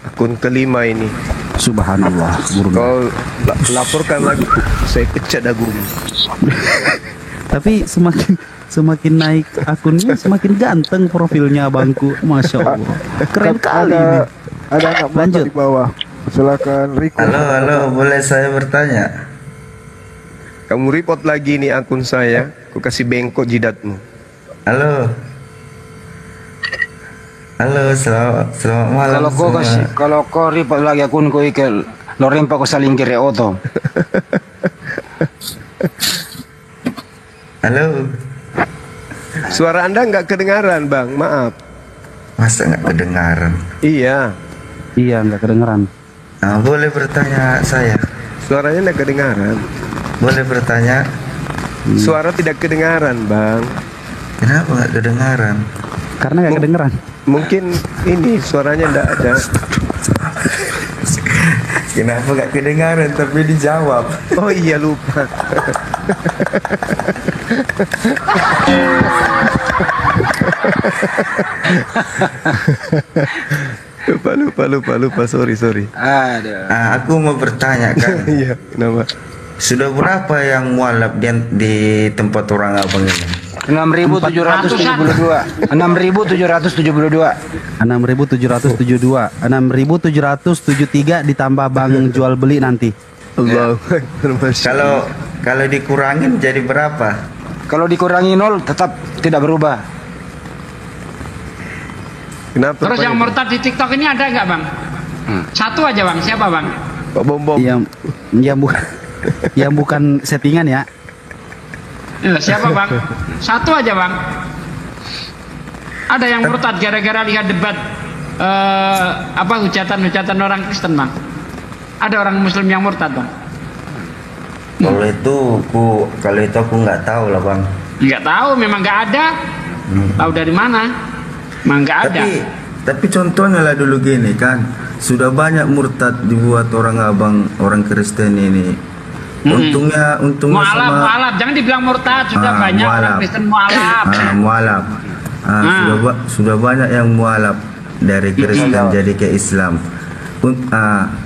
akun kelima ini. Subhanallah. Kau laporkan lagi, saya pecat dagumu. Tapi semakin naik akunnya semakin ganteng profilnya abangku, masya Allah. Keren kali ini. Ada anak mata di bawah. Silakan Riko. Halo, boleh saya bertanya? Kamu report lagi nih akun saya, aku kasih bengkok jidatmu. Halo, selamat malam. Kalau kau report lagi akun kau ikel, lo rempa kau saling kiri oto. Halo. Suara Anda nggak kedengaran, Bang. Maaf. Masa nggak kedengaran? Iya. Iya, nggak kedengeran. Nah, boleh bertanya saya? Suaranya nggak kedengaran. Boleh bertanya? Suara tidak kedengaran, Bang. Kenapa nggak kedengaran? Karena nggak kedengeran. Mungkin ini suaranya nggak ada. Kenapa nggak kedengaran tapi dijawab? Oh iya, lupa. Lupa. Sorry. Ada. Nah, aku mau bertanya kan. Iya, kenapa? Sudah berapa yang mualaf di tempat orang abang ini? 6.772. 6.772. 6.772. 6.773 ditambah bang jual beli nanti. Allah. Kalau dikurangin jadi berapa? Kalau dikurangi 0 tetap tidak berubah. Kenapa? Terus yang murtad di TikTok ini ada nggak, Bang? Satu aja, Bang. Siapa, Bang? Pak Bom. Yang bukan settingan ya. Siapa, Bang? Satu aja, Bang. Ada yang murtad gara-gara lihat debat hujatan orang Kristen, Bang. Ada orang Muslim yang murtad, Bang. Kalau itu aku nggak tahu lah, Bang. Nggak tahu, memang nggak ada. Tahu dari mana? Memang nggak ada. Tapi contohnya lah dulu gini kan, sudah banyak murtad dibuat orang abang, orang Kristen ini. Untungnya mualaf, jangan dibilang murtad, sudah banyak orang Kristen mualaf. Mualaf. Sudah banyak yang mualaf dari Kristen jadi ke Islam.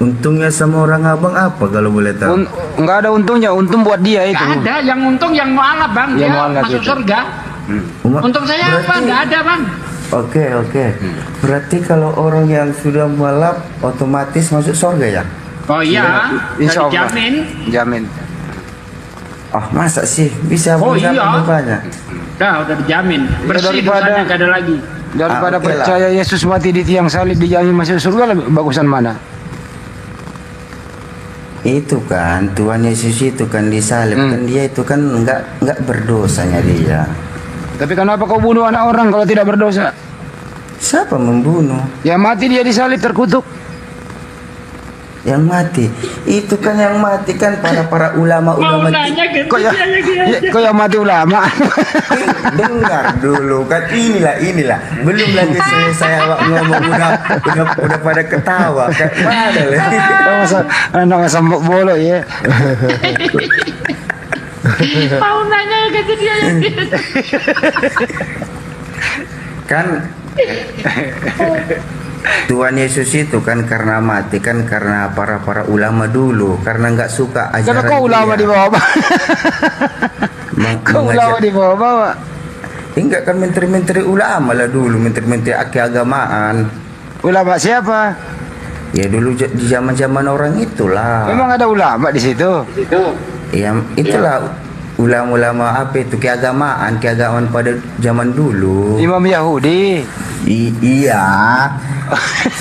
Untungnya sama orang abang apa kalau boleh tahu? Enggak ada untungnya, untung buat dia itu. Nggak ada, yang untung yang mualaf, Bang. Dia masuk surga. Untung saya apa? Nggak ada, Bang. Oke. Berarti kalau orang yang sudah mualaf otomatis masuk surga ya? Oh iya, insya Allah. Jamin. Oh masa sih bisa? Oh iya. Banyak. Udah dijamin. Bersih dosanya nggak ada lagi. Daripada percaya Yesus mati di tiang salib dijamin masuk surga, lebih bagusan mana? Itu kan Tuhan Yesus itu kan disalib kan dia itu kan nggak berdosanya dia. Tapi kenapa kau bunuh anak orang kalau tidak berdosa? Siapa membunuh? Ya mati dia disalib terkutuk. Yang mati itu kan yang mati kan para ulama. Kok yang mati ulama? Dengar dulu kan inilah belum lagi saya ngomong udah pada ketawa kan Anak sambok bolo ya. Mau nanya gitu dia. Kan Tuhan Yesus itu kan karena mati kan karena para ulama dulu karena nggak suka ajaran Karena kau ulama di bawah. Kau ulama di bawah. Enggak kan menteri ulama lah dulu, menteri keagamaan. Ulama siapa? Ya dulu di zaman orang itulah. Memang ada ulama di situ. Ya itulah ulama apa itu keagamaan pada zaman dulu. Imam Yahudi. Iya.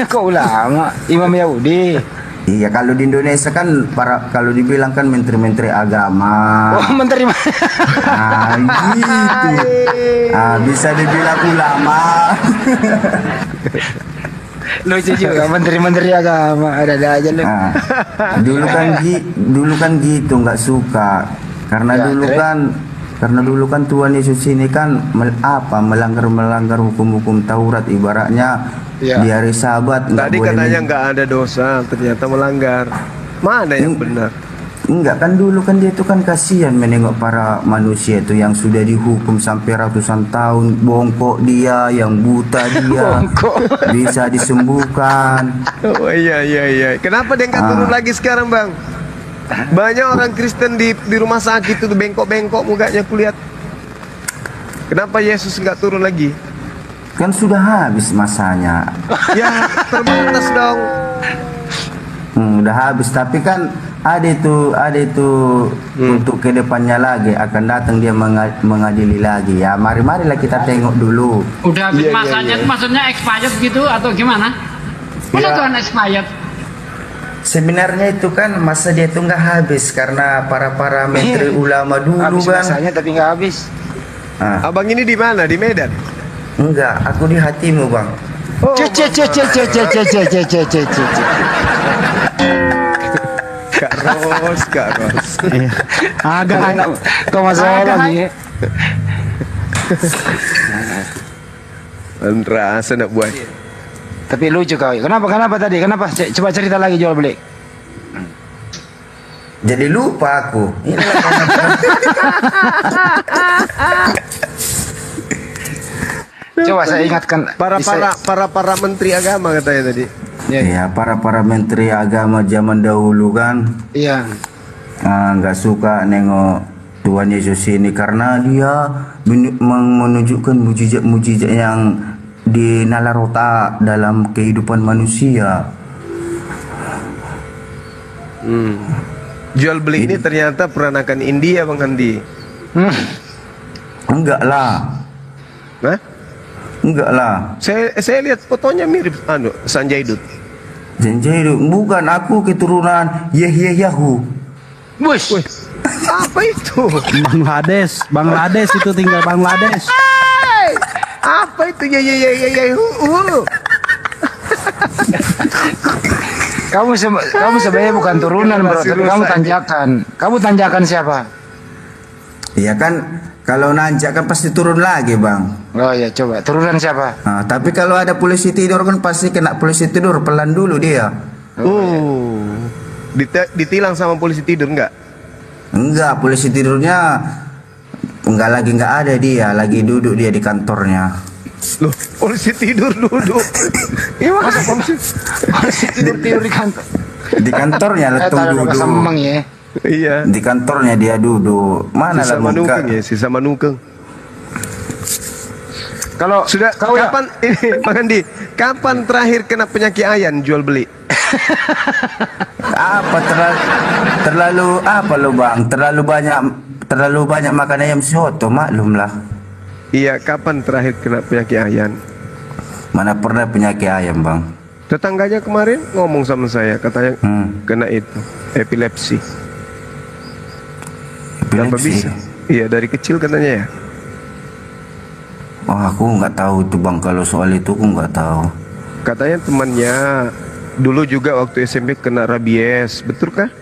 Kok ulama? Imam Yahudi. Iya kalau di Indonesia kan kalau dibilang kan menteri agama. Oh menteri. Gitu. Bisa dibilang ulama. Lucu juga menteri agama ada aja lu. Dulu kan gitu nggak suka karena dulu kan Tuhan Yesus ini kan melanggar hukum-hukum Taurat ibaratnya di hari Sabat tadi katanya nggak ada dosa ternyata melanggar. Mana yang benar? Enggak kan dulu kan dia itu kan kasihan menengok para manusia itu yang sudah dihukum sampai ratusan tahun, bongkok dia, yang buta dia, bisa disembuhkan. Oh iya. Kenapa dia nggak turun lagi sekarang, Bang? Banyak orang Kristen di rumah sakit itu bengkok-bengkok mukanya kulihat. Kenapa Yesus nggak turun lagi? Kan sudah habis masanya. Ya terbatas dong. Udah habis, tapi kan ada itu untuk kedepannya lagi akan datang dia mengadili lagi ya. Marilah kita tengok dulu. Udah habis masanya itu maksudnya expired gitu atau gimana? Mana Tuhan expired? Sebenarnya itu kan masa dia itu nggak habis karena para menteri ulama dulu habis Bang. masanya tapi nggak habis. Abang ini di mana? Di Medan? Enggak, aku di hatimu Bang. Kak Ros. Agak Kau masalah lagi. Rasa nak buat. Tapi lucu kau. Kenapa tadi? Kenapa? Coba cerita lagi jual beli. Jadi lupa aku. Coba saya ingatkan Para menteri agama katanya tadi. Ya, para menteri agama zaman dahulu kan. Iya. Nggak suka nengok Tuhan Yesus ini karena dia menunjukkan mujizat-mujizat yang dinalarota dalam kehidupan manusia. Jual beli ini ternyata peranakan India, Bang Andi. Enggak lah. Hah? Enggak lah. Saya lihat fotonya mirip Sanjay Dutt. Sanjay Dutt bukan, aku keturunan Yahyahu. Bus. Apa itu? Bangladesh itu tinggal Bangladesh. Apa itu? Ya. Kamu sebenarnya bukan turunan bro, tapi kamu tanjakan. Kamu tanjakan siapa? Iya kan, kalau nanjak kan pasti turun lagi Bang. Oh ya, coba turunan siapa? Tapi kalau ada polisi tidur kan pasti kena polisi tidur, pelan dulu dia. Ditilang sama polisi tidur enggak? Enggak, polisi tidurnya enggak ada dia, lagi duduk dia di kantornya. Loh, polisi tidur duduk. Masa polisi tidur di kantor? Di kantornya letung duduk. Semang ya. Iya. Di kantornya dia duduk. Mana lah muka? Sisa manukeng. Kalau Sudah kapan ini Bang Andi? Kapan terakhir kena penyakit ayan jual beli? Apa terlalu apa lo Bang? Terlalu banyak makan ayam soto, maklum lah. Iya, kapan terakhir kena penyakit ayan? Mana pernah penyakit ayam Bang? Tetangganya kemarin ngomong sama saya, katanya kena itu epilepsi. Kenapa bisa? Iya, dari kecil katanya ya. Oh, aku nggak tahu tuh Bang, kalau soal itu aku nggak tahu. Katanya temannya dulu juga waktu SMP kena rabies, betul kah?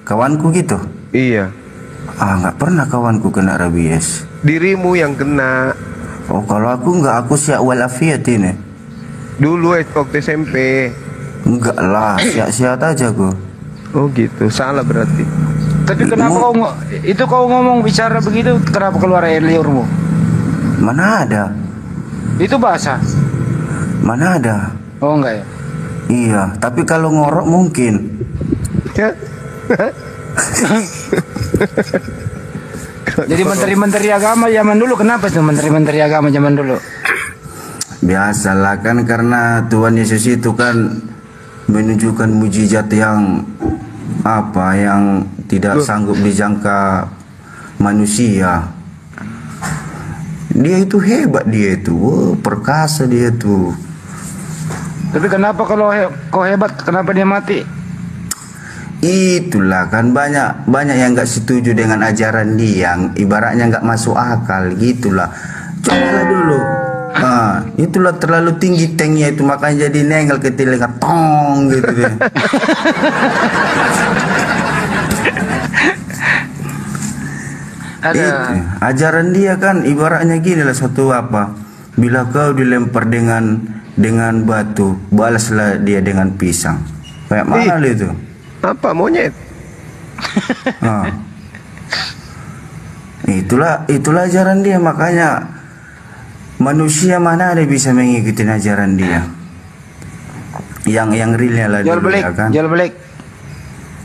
Kawanku gitu? Iya. Nggak pernah kawanku kena rabies. Dirimu yang kena. Oh, kalau aku nggak, aku siap walafiat ini. Dulu waktu SMP. Enggak lah, siap-siap aja gua. Oh gitu, salah berarti. tapi kenapa kau ngomong bicara begitu? Kenapa keluar air liurmu? Mana ada? Itu bahasa. Mana ada? Oh enggak ya? Iya, tapi kalau ngorok mungkin. Ya. Jadi menteri-menteri agama zaman dulu kenapa tuh menteri-menteri agama zaman dulu? Biasalah kan, karena Tuhan Yesus itu kan menunjukkan mujizat yang yang tidak sanggup dijangka manusia. Dia itu hebat, dia itu perkasa dia tuh. Tapi kenapa kalau kau hebat, kenapa dia mati? Itulah kan banyak yang nggak setuju dengan ajaran dia, yang ibaratnya nggak masuk akal gitulah. Cobalah dulu. Itulah terlalu tinggi tanknya itu, makanya jadi nengel ke telinga tong gitu deh. Ajaran dia kan ibaratnya gini lah, satu bila kau dilempar dengan batu, balaslah dia dengan pisang. Kayak mana itu? Apa monyet? Ah. Itulah ajaran dia, makanya manusia mana ada bisa mengikuti ajaran dia. Yang realnya lah Jual dulu, belik, ya kan? jual belik.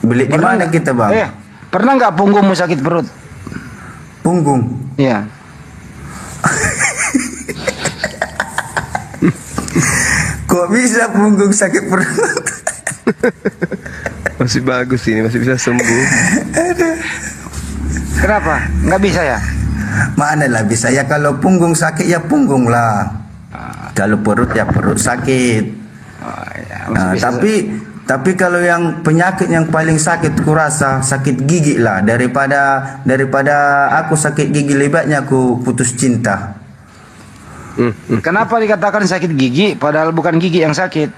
Belik di mana kita, Bang? Pernah nggak punggungmu sakit perut? Punggung. Iya. Kok bisa punggung sakit perut? Masih bagus ini, masih bisa sembuh. Kenapa? Nggak bisa ya? Mana lah bisa ya, kalau punggung sakit ya punggung lah. Kalau perut ya perut sakit. Nah, tapi kalau yang penyakit yang paling sakit kurasa sakit gigi lah, daripada aku sakit gigi, lebatnya aku putus cinta. Kenapa dikatakan sakit gigi padahal bukan gigi yang sakit?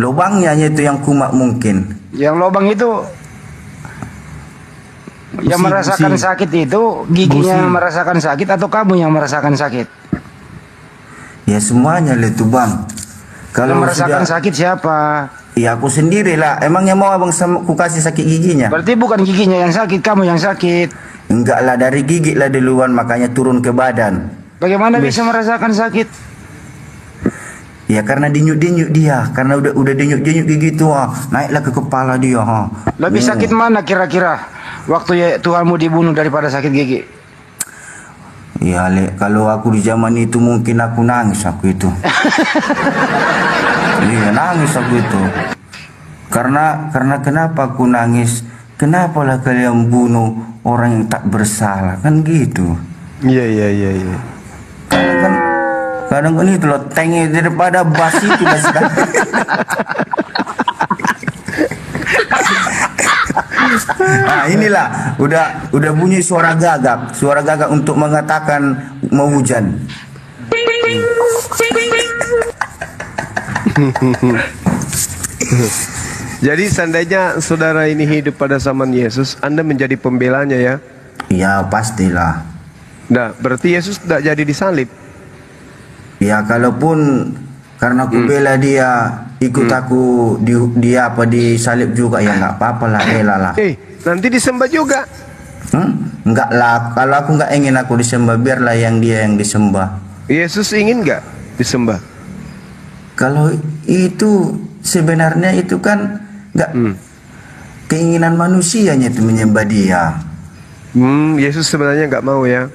Lubangnya itu yang kumat mungkin. Yang lubang itu yang merasakan sakit itu giginya yang merasakan sakit atau kamu yang merasakan sakit? Ya semuanya lah itu, Bang. Kalau Yang merasakan sakit siapa? Ya aku sendiri lah. Emangnya mau abang ku kasih sakit giginya? Berarti bukan giginya yang sakit, kamu yang sakit. Enggak lah, dari gigi lah duluan, makanya turun ke badan. Bagaimana bisa merasakan sakit? Ya karena denyut-denyut dia, karena udah denyut-denyut gigi itu, naiklah ke kepala dia. Lebih sakit mana kira-kira waktu ya Tuhanmu dibunuh daripada sakit gigi? Ya Le, kalau aku di zaman itu mungkin aku nangis aku itu. Iya nangis aku itu. Karena kenapa aku nangis? Kenapalah kalian bunuh orang yang tak bersalah, kan gitu. Iya. Kadang kan itu loh, tengnya daripada basi itu lah sekali. Nah inilah udah bunyi suara gagak untuk mengatakan mau hujan. Jadi seandainya saudara ini hidup pada zaman Yesus, Anda menjadi pembelanya ya? Ya pastilah. Nah, berarti Yesus tidak jadi disalib. Ya kalaupun karena aku bela dia, ikut aku dia disalib juga, ya nggak apa-apa lah, rela lah. Nanti disembah juga. Enggak lah, kalau aku nggak ingin aku disembah, biarlah dia yang disembah. Yesus ingin nggak disembah? Kalau itu sebenarnya itu kan nggak keinginan manusianya itu menyembah dia. Yesus sebenarnya nggak mau ya?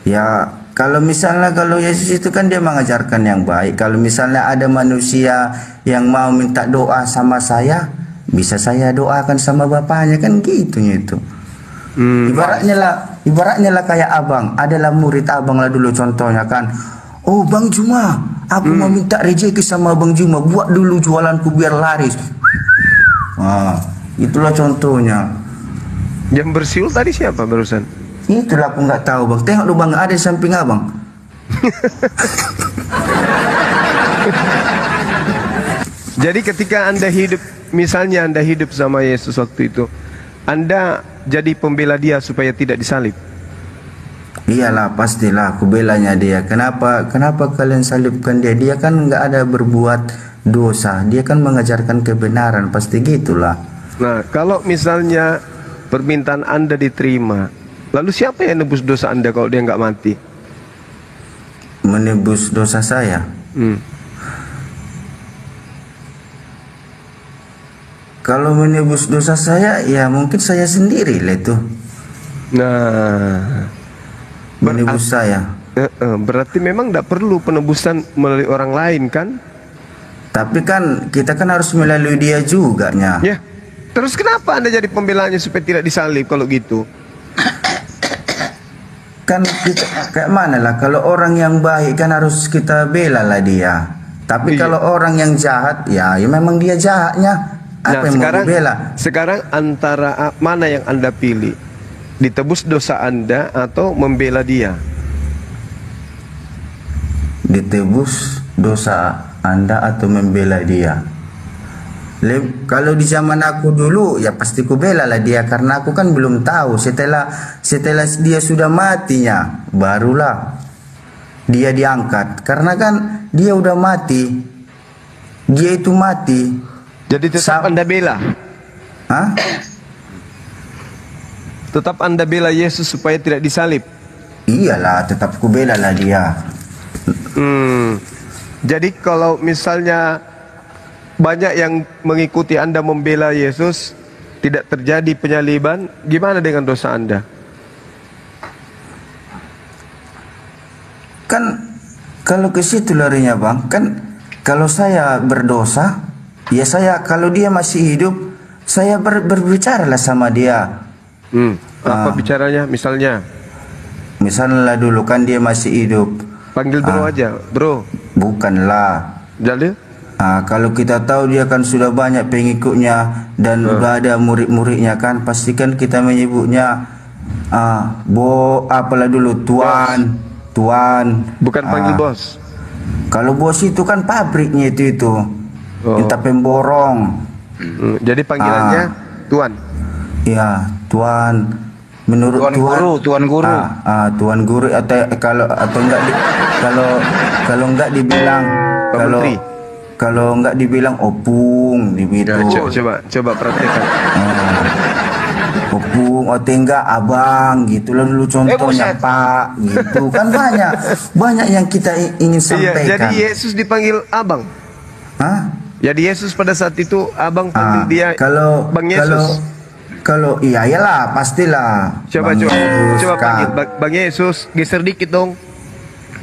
Ya kalau Yesus itu kan dia mengajarkan yang baik. Kalau misalnya ada manusia yang mau minta doa sama saya, bisa saya doakan sama bapaknya, kan gitunya itu. Ibaratnya lah kayak abang, adalah murid abang lah dulu contohnya kan. Oh Bang Juma, aku mau minta rezeki sama Bang Juma, buat dulu jualanku biar laris. Itulah contohnya. Yang bersiul tadi siapa barusan? Itulah aku nggak tahu, Bang. Tengok lu Bang, ada di samping abang. Jadi ketika Anda hidup, misalnya Anda hidup sama Yesus waktu itu, Anda jadi pembela dia supaya tidak disalib. Iyalah, pastilah aku belanya dia. Kenapa kalian salibkan dia? Dia kan nggak ada berbuat dosa. Dia kan mengajarkan kebenaran, pasti gitulah. Nah, kalau misalnya permintaan Anda diterima, lalu siapa yang nebus dosa Anda kalau dia nggak mati? Menebus dosa saya? Kalau menebus dosa saya, ya mungkin saya sendiri lah itu. Nah, menebus saya. Berarti memang tidak perlu penebusan melalui orang lain kan? Tapi kan kita kan harus melalui dia juga nya. Ya. Terus kenapa Anda jadi pembelanya supaya tidak disalib kalau gitu? Kan kita, kayak mana lah, kalau orang yang baik kan harus kita bela lah dia. Tapi kalau orang yang jahat, ya memang dia jahatnya. Apa yang mau dibela? Sekarang antara mana yang Anda pilih? Ditebus dosa Anda atau membela dia? Ditebus dosa Anda atau membela dia? Kalau di zaman aku dulu, ya pasti ku bela lah dia, karena aku kan belum tahu. Setelah dia sudah matinya, barulah dia diangkat. Karena kan dia udah mati, dia itu mati, Jadi tetap Anda bela. Hah? Tetap Anda bela Yesus supaya tidak disalib. Iyalah, tetap ku bela lah dia. Jadi kalau misalnya banyak yang mengikuti Anda membela Yesus, tidak terjadi penyaliban, gimana dengan dosa Anda? Kan kalau ke situ larinya bang, kan kalau saya berdosa, ya saya kalau dia masih hidup, saya berbicara lah sama dia. Apa bicaranya? Misalnya dulu kan dia masih hidup. Panggil bro aja, bro. Bukanlah. Jadi? Kalau kita tahu dia kan sudah banyak pengikutnya dan udah ada murid-muridnya kan, pastikan kita menyebutnya apalah dulu tuan. Bukan panggil bos. Kalau bos itu kan pabriknya itu. Minta pemborong. Jadi panggilannya tuan. Ya, tuan. Menurut tuan guru. Tuan guru atau enggak kalau enggak dibilang kalau enggak dibilang opung gitu. Ya, coba perhatikan. Opung atau enggak abang gitu lah dulu contohnya Pak gitu kan banyak yang kita ingin sampaikan. Jadi Yesus dipanggil abang. Hah? Jadi Yesus pada saat itu abang panggil dia Bang Yesus. Kalau iyalah pastilah. Coba panggil Bang Yesus, geser dikit dong.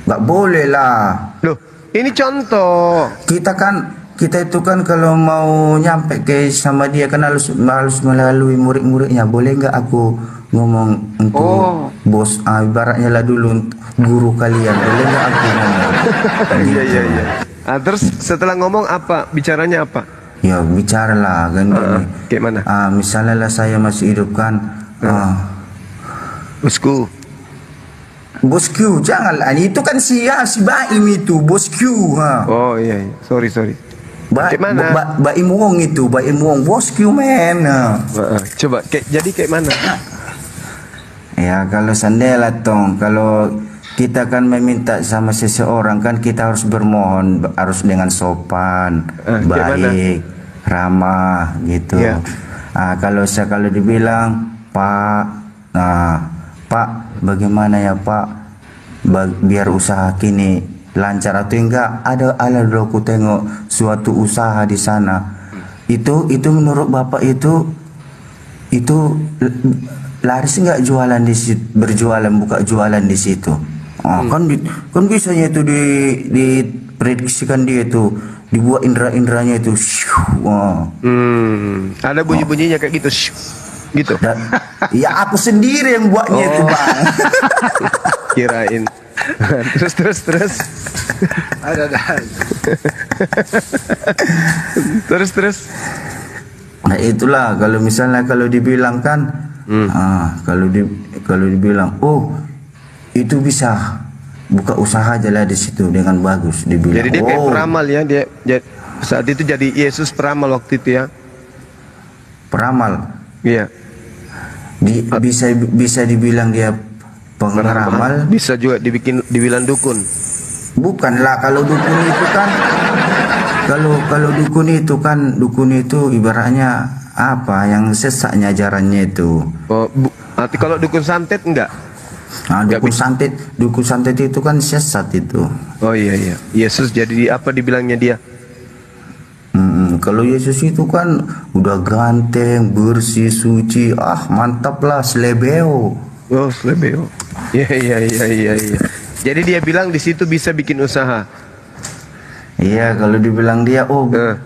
Nggak boleh lah. Loh, ini contoh. Kita itu kan kalau mau nyampe ke sama dia kan harus melalui murid-muridnya. Boleh nggak aku ngomong untuk bos? Ibaratnya lah dulu guru kalian. Boleh nggak aku ngomong? Iya. Terus setelah ngomong apa? Bicaranya apa? Ya bicara lah kan kayak mana? Misalnya lah saya masih hidup kan. Bosku janganlah, itu kan si Baim itu bosku. Oh iya. Sorry. Baim Wong itu, Baim Wong bosku men. Coba jadi kayak mana? Ya kalau sandela tong, kalau kita kan meminta sama seseorang kan kita harus bermohon, harus dengan sopan, baik, ramah gitu. Yeah. Kalau dibilang Pak, bagaimana ya Pak, biar usaha kini lancar atau enggak? Ada dulu aku tengok suatu usaha di sana. Itu menurut Bapak itu laris enggak jualan di situ, buka jualan di situ? Kan bisanya itu diprediksikan dia itu dibuat indera-inderanya itu. Ada bunyi-bunyinya kayak gitu. Gitu. Ya aku sendiri yang buatnya itu bang. Kirain. Terus. Ada. Terus. Nah itulah kalau misalnya dibilang kan, kalau dibilang itu bisa buka usaha aja lah di situ dengan bagus dibilang. Jadi dia kayak peramal ya, dia saat itu jadi Yesus peramal waktu itu ya. Peramal. Iya. Bisa dibilang dia pengeramal. Bisa juga dibilang dukun. Bukanlah, kalau dukun itu kan kalau dukun itu ibaratnya apa yang sesaknya ajarannya itu. Arti kalau dukun santet enggak? Dukun santet itu kan sesat itu. Oh iya. Yesus jadi apa dibilangnya dia? Kalau Yesus itu kan udah ganteng, bersih, suci, mantap lah, slebeo. Oh, slebeo. Iya. Jadi dia bilang di situ bisa bikin usaha. Iya, kalau dibilang dia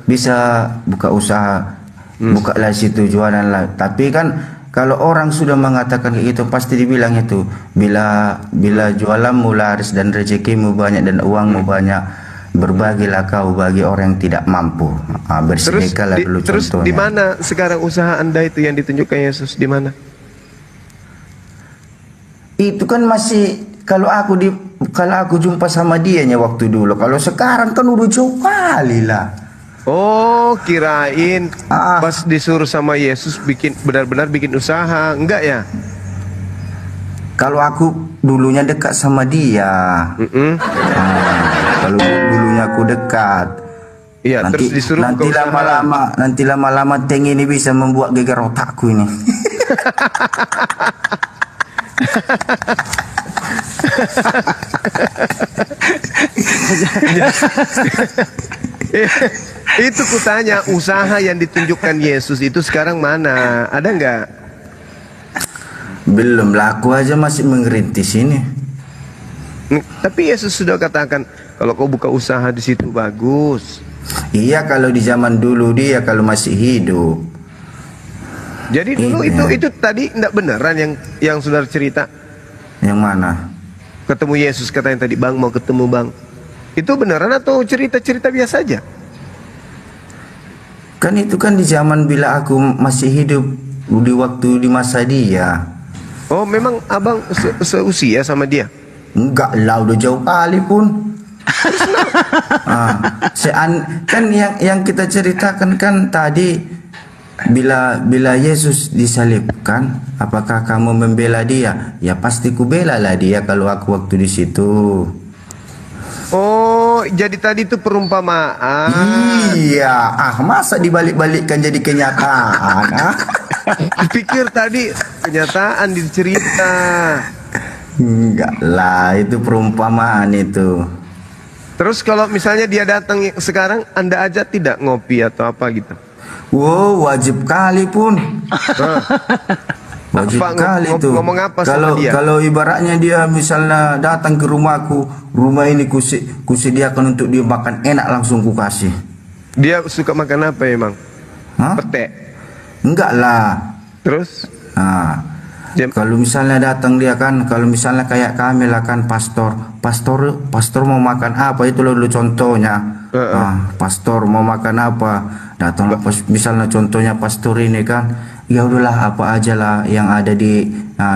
bisa buka usaha, bukalah situ jualan lah. Tapi kan kalau orang sudah mengatakan kayak gitu pasti dibilang itu bila jualanmu laris dan rezekimu banyak dan uangmu banyak, berbagilah kau bagi orang yang tidak mampu. Bersedekahlah dulu contohnya. Terus di mana sekarang usaha Anda itu yang ditunjukkan Yesus, di mana? Itu kan masih kalau aku jumpa sama dianya waktu dulu. Kalau sekarang kan udah jauh kali lah. Oh, kirain pas disuruh sama Yesus benar-benar bikin usaha, enggak ya? Kalau aku dulunya dekat sama dia, kalau dulunya aku dekat, Iya, terus disuruh buka usaha. Nanti lama-lama Teng ini bisa membuat geger otakku ini. Itu kutanya, usaha yang ditunjukkan Yesus itu sekarang mana? Ada nggak? Belum, laku aja masih mengerintis ini. Tapi Yesus sudah katakan, kalau kau buka usaha di situ bagus. Iya, kalau di zaman dulu dia kalau masih hidup. Jadi dulu itu tadi tidak beneran yang saudara cerita. Yang mana? Ketemu Yesus katanya tadi, bang mau ketemu bang. Itu beneran atau cerita-cerita biasa aja? Kan itu kan di zaman bila aku masih hidup, di waktu di masa dia. Oh, memang abang seusia sama dia? Enggak lah, udah jauh kali pun. Kan yang kita ceritakan kan tadi, bila Yesus disalibkan, apakah kamu membela dia? Ya pasti ku bela lah dia kalau aku waktu di situ. Oh, jadi tadi itu perumpamaan. Iya, masa dibalik-balikkan jadi kenyataan? Dipikir tadi kenyataan di cerita. Enggak lah, itu perumpamaan itu. Terus kalau misalnya dia datang sekarang, Anda ajak tidak ngopi atau apa gitu? Wow, wajib kali pun. Wajib kali itu. Ngomong apa sama dia? Kalau ibaratnya dia misalnya datang ke rumahku, rumah ini kusediakan untuk dia makan enak, langsung ku kasih. Dia suka makan apa emang? Pete? Enggak lah. Terus? Kalau misalnya datang dia kan, kalau misalnya kayak kami lah kan pastor mau makan apa, itu dulu contohnya. Pastor mau makan apa, datanglah misalnya contohnya pastor ini kan, ya udahlah apa aja lah yang ada di,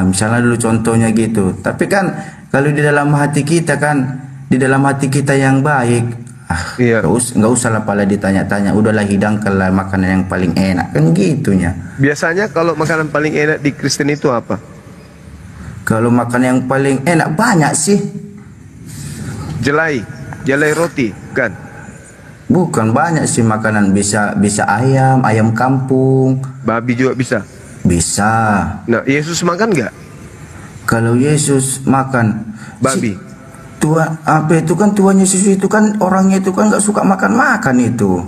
misalnya dulu contohnya gitu. Tapi kan kalau di dalam hati kita kan, di dalam hati kita yang baik, nggak usah lah pala ditanya-tanya, udahlah hidangkanlah makanan yang paling enak kan gitunya. Biasanya kalau makanan paling enak di Kristen itu apa? Kalau makan yang paling enak banyak sih. Jelai roti kan? Bukan, banyak sih makanan, bisa ayam kampung, babi juga bisa. Nah, Yesus makan nggak? Kalau Yesus makan babi. Tuhan apa itu kan, Tuhan Yesus itu kan orangnya itu kan nggak suka makan itu.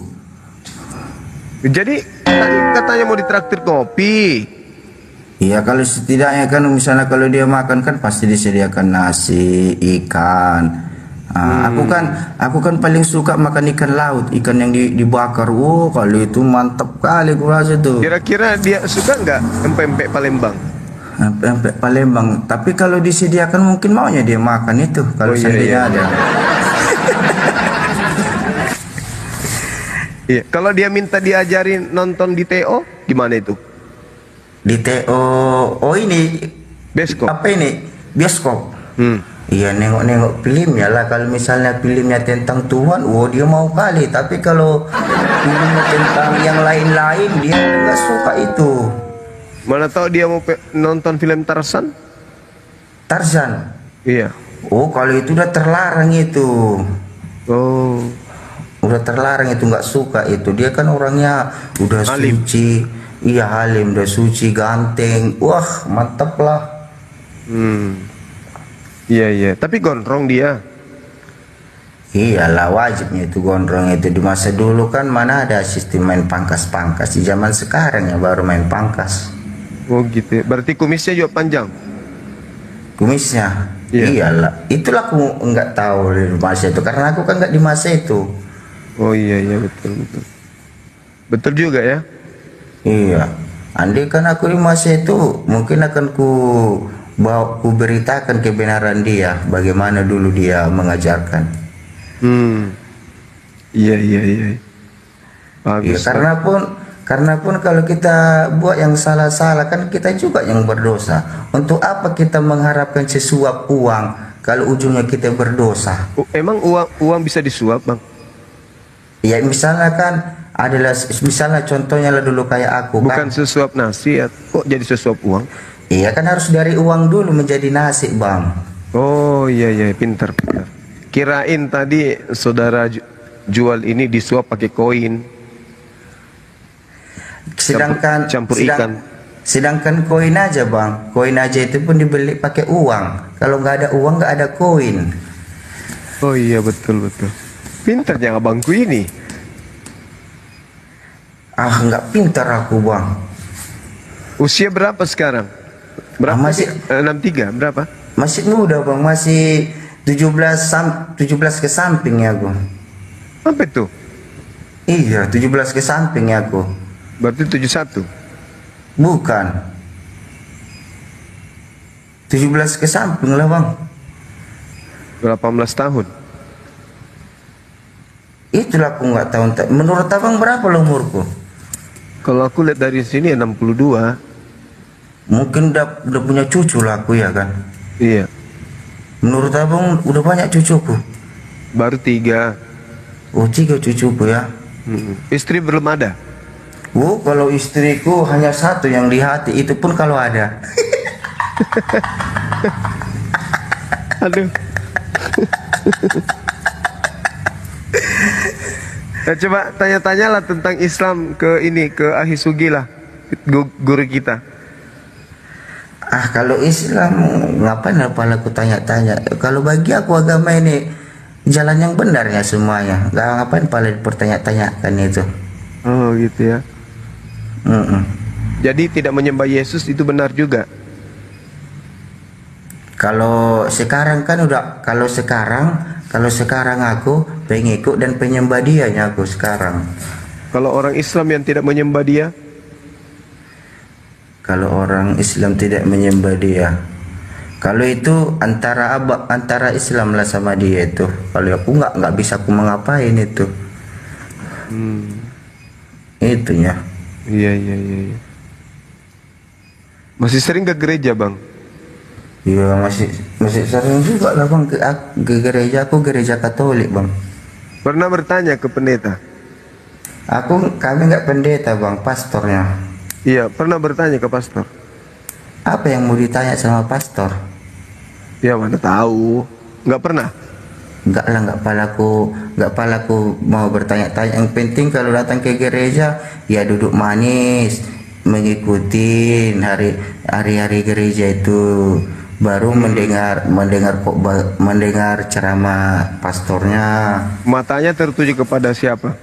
Jadi tadi katanya mau ditraktir kopi. Iya, kalau setidaknya kan misalnya kalau dia makan kan pasti disediakan nasi, ikan. Aku kan paling suka makan ikan laut, ikan yang dibakar. Wow, kalau itu mantap kali kurasa tuh. Kira-kira dia suka nggak empek-empek Palembang? Empek Palembang, tapi kalau disediakan mungkin maunya dia makan itu kalau seandainya ada. Iya, kalau dia minta diajarin nonton di TO, gimana itu? Di TO, ini bioskop. Apa ini? Bioskop. Iya, nengok film ya lah. Kalau misalnya filmnya tentang Tuhan, dia mau kali. Tapi kalau filmnya tentang yang lain-lain, dia nggak suka itu. Mana tahu dia mau nonton film Tarzan? Tarzan? Iya. Oh, kalau itu udah terlarang itu. Oh. Udah terlarang itu, nggak suka itu. Dia kan orangnya udah halim. Suci. Iya, halim, udah suci, ganteng. Wah, mantap lah. Iya. Tapi gondrong dia. Iyalah, wajibnya itu gondrong itu. Di masa dulu kan mana ada sistem main pangkas-pangkas. Di zaman sekarang ya baru main pangkas. Oh gitu. Berarti kumisnya juga panjang? Kumisnya? Iyalah. Itulah aku nggak tahu di masa itu. Karena aku kan nggak di masa itu. Oh iya betul. Betul juga ya. Iya. Andai kan aku di masa itu, mungkin akan ku beritakan kebenaran dia, bagaimana dulu dia mengajarkan. Iya. Bagus. Ya, karena pun kalau kita buat yang salah-salah kan kita juga yang berdosa. Untuk apa kita mengharapkan sesuap uang kalau ujungnya kita berdosa? Emang uang bisa disuap, Bang? Ya, misalnya kan adalah misalnya contohnya lah dulu kayak aku. Bukan sesuap nasi ya, kok jadi sesuap uang? Iya, kan harus dari uang dulu menjadi nasi, Bang. Oh iya, pintar. Kirain tadi saudara jual ini disuap pakai koin. Sedangkan campur ikan. Sedangkan koin aja bang, koin aja itu pun dibeli pakai uang. Kalau nggak ada uang nggak ada koin. Oh iya betul. Pintar yang abangku ini. Nggak pintar aku bang. Usia berapa sekarang? Berapa Masih 63 berapa? Masih muda bang, masih 17 ke samping ya aku. Apa itu? Iya 17 ke samping ya aku. Berarti 71. Bukan 17 ke samping lah bang. 18 tahun. Itulah aku nggak tahu. Menurut abang berapa lo umurku? Kalau aku lihat dari sini 62. Mungkin udah punya cucu lah aku ya kan. Iya. Menurut abang udah banyak cucuku. Baru 3. Oh 3 cucuku ya. Istri belum ada. Oh kalau istriku hanya satu yang di hati, itu pun kalau ada. Aduh. Ya, coba tanya-tanyalah tentang Islam ke Akhi Sugi lah, guru kita. Kalau Islam ngapain apalah aku tanya-tanya. Kalau bagi aku agama ini jalan yang benar ya semuanya. Gak ngapain pala dipertanya-tanyakan itu. Oh gitu ya. Jadi tidak menyembah Yesus itu benar juga. Kalau sekarang kan udah, kalau sekarang aku pengikut dan penyembah dianya aku sekarang. Kalau orang Islam yang tidak menyembah dia? Kalau orang Islam tidak menyembah dia, kalau itu antara Islam lah sama dia itu. Kalau aku nggak bisa aku mengapain itu. Itunya. Iya. Masih sering ke gereja bang? Iya masih sering juga lah bang ke gereja. Aku gereja Katolik bang. Pernah bertanya ke pendeta? Kami nggak pendeta bang, pastornya. Iya, pernah bertanya ke pastor. Apa yang mau ditanya sama pastor? Ya mana tahu. Nggak pernah? Nggak palaku mau bertanya-tanya. Yang penting kalau datang ke gereja ya duduk manis, mengikuti hari-hari gereja itu, baru mendengar ceramah pastornya. Matanya tertuju kepada siapa?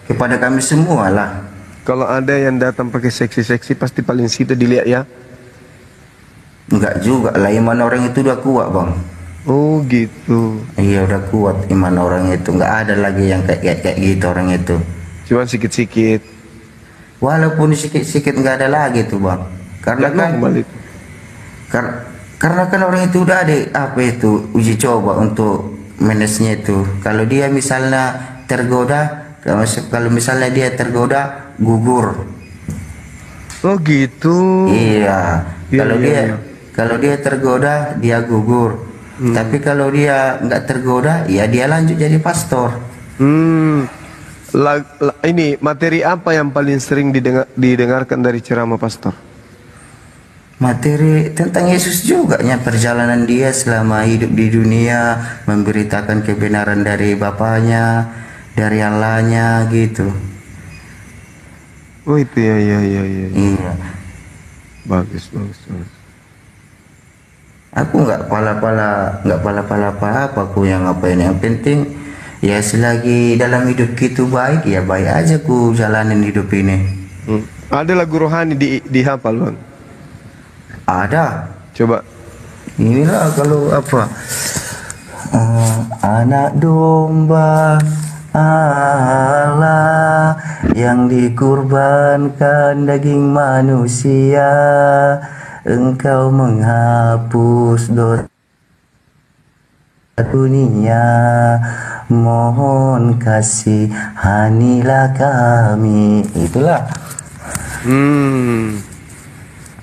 Kepada kami semua lah. Kalau ada yang datang pakai seksi-seksi pasti paling situ dilihat ya? Enggak juga lah, iman orang itu udah kuat bang. Oh gitu. Iya udah kuat iman orang itu. Nggak ada lagi yang kayak gitu orang itu. Cuma sikit-sikit. Walaupun sikit-sikit nggak ada lagi tuh bang. Karena kan orang itu udah ada uji coba untuk manage-nya itu. Kalau dia misalnya tergoda, kalau misalnya dia tergoda gugur. Oh gitu. Iya. Kalau dia tergoda dia gugur. Tapi kalau dia nggak tergoda, ya dia lanjut jadi pastor. Ini materi apa yang paling sering didengarkan dari ceramah pastor? Materi tentang Yesus juga, perjalanan dia selama hidup di dunia, memberitakan kebenaran dari Bapaknya, dari Allahnya gitu. Oh itu ya. Iya. Bagus. Aku nggak pala-pala apa aku yang ngapain. Yang penting ya selagi dalam hidup kita baik, ya baik aja ku jalanin hidup ini. Ada lagu rohani dihafal bang? Ada. Coba. Inilah kalau apa? Anak domba Allah yang dikurbankan daging manusia, Engkau menghapus dosa dunia, mohon kasihanilah kami. Itulah.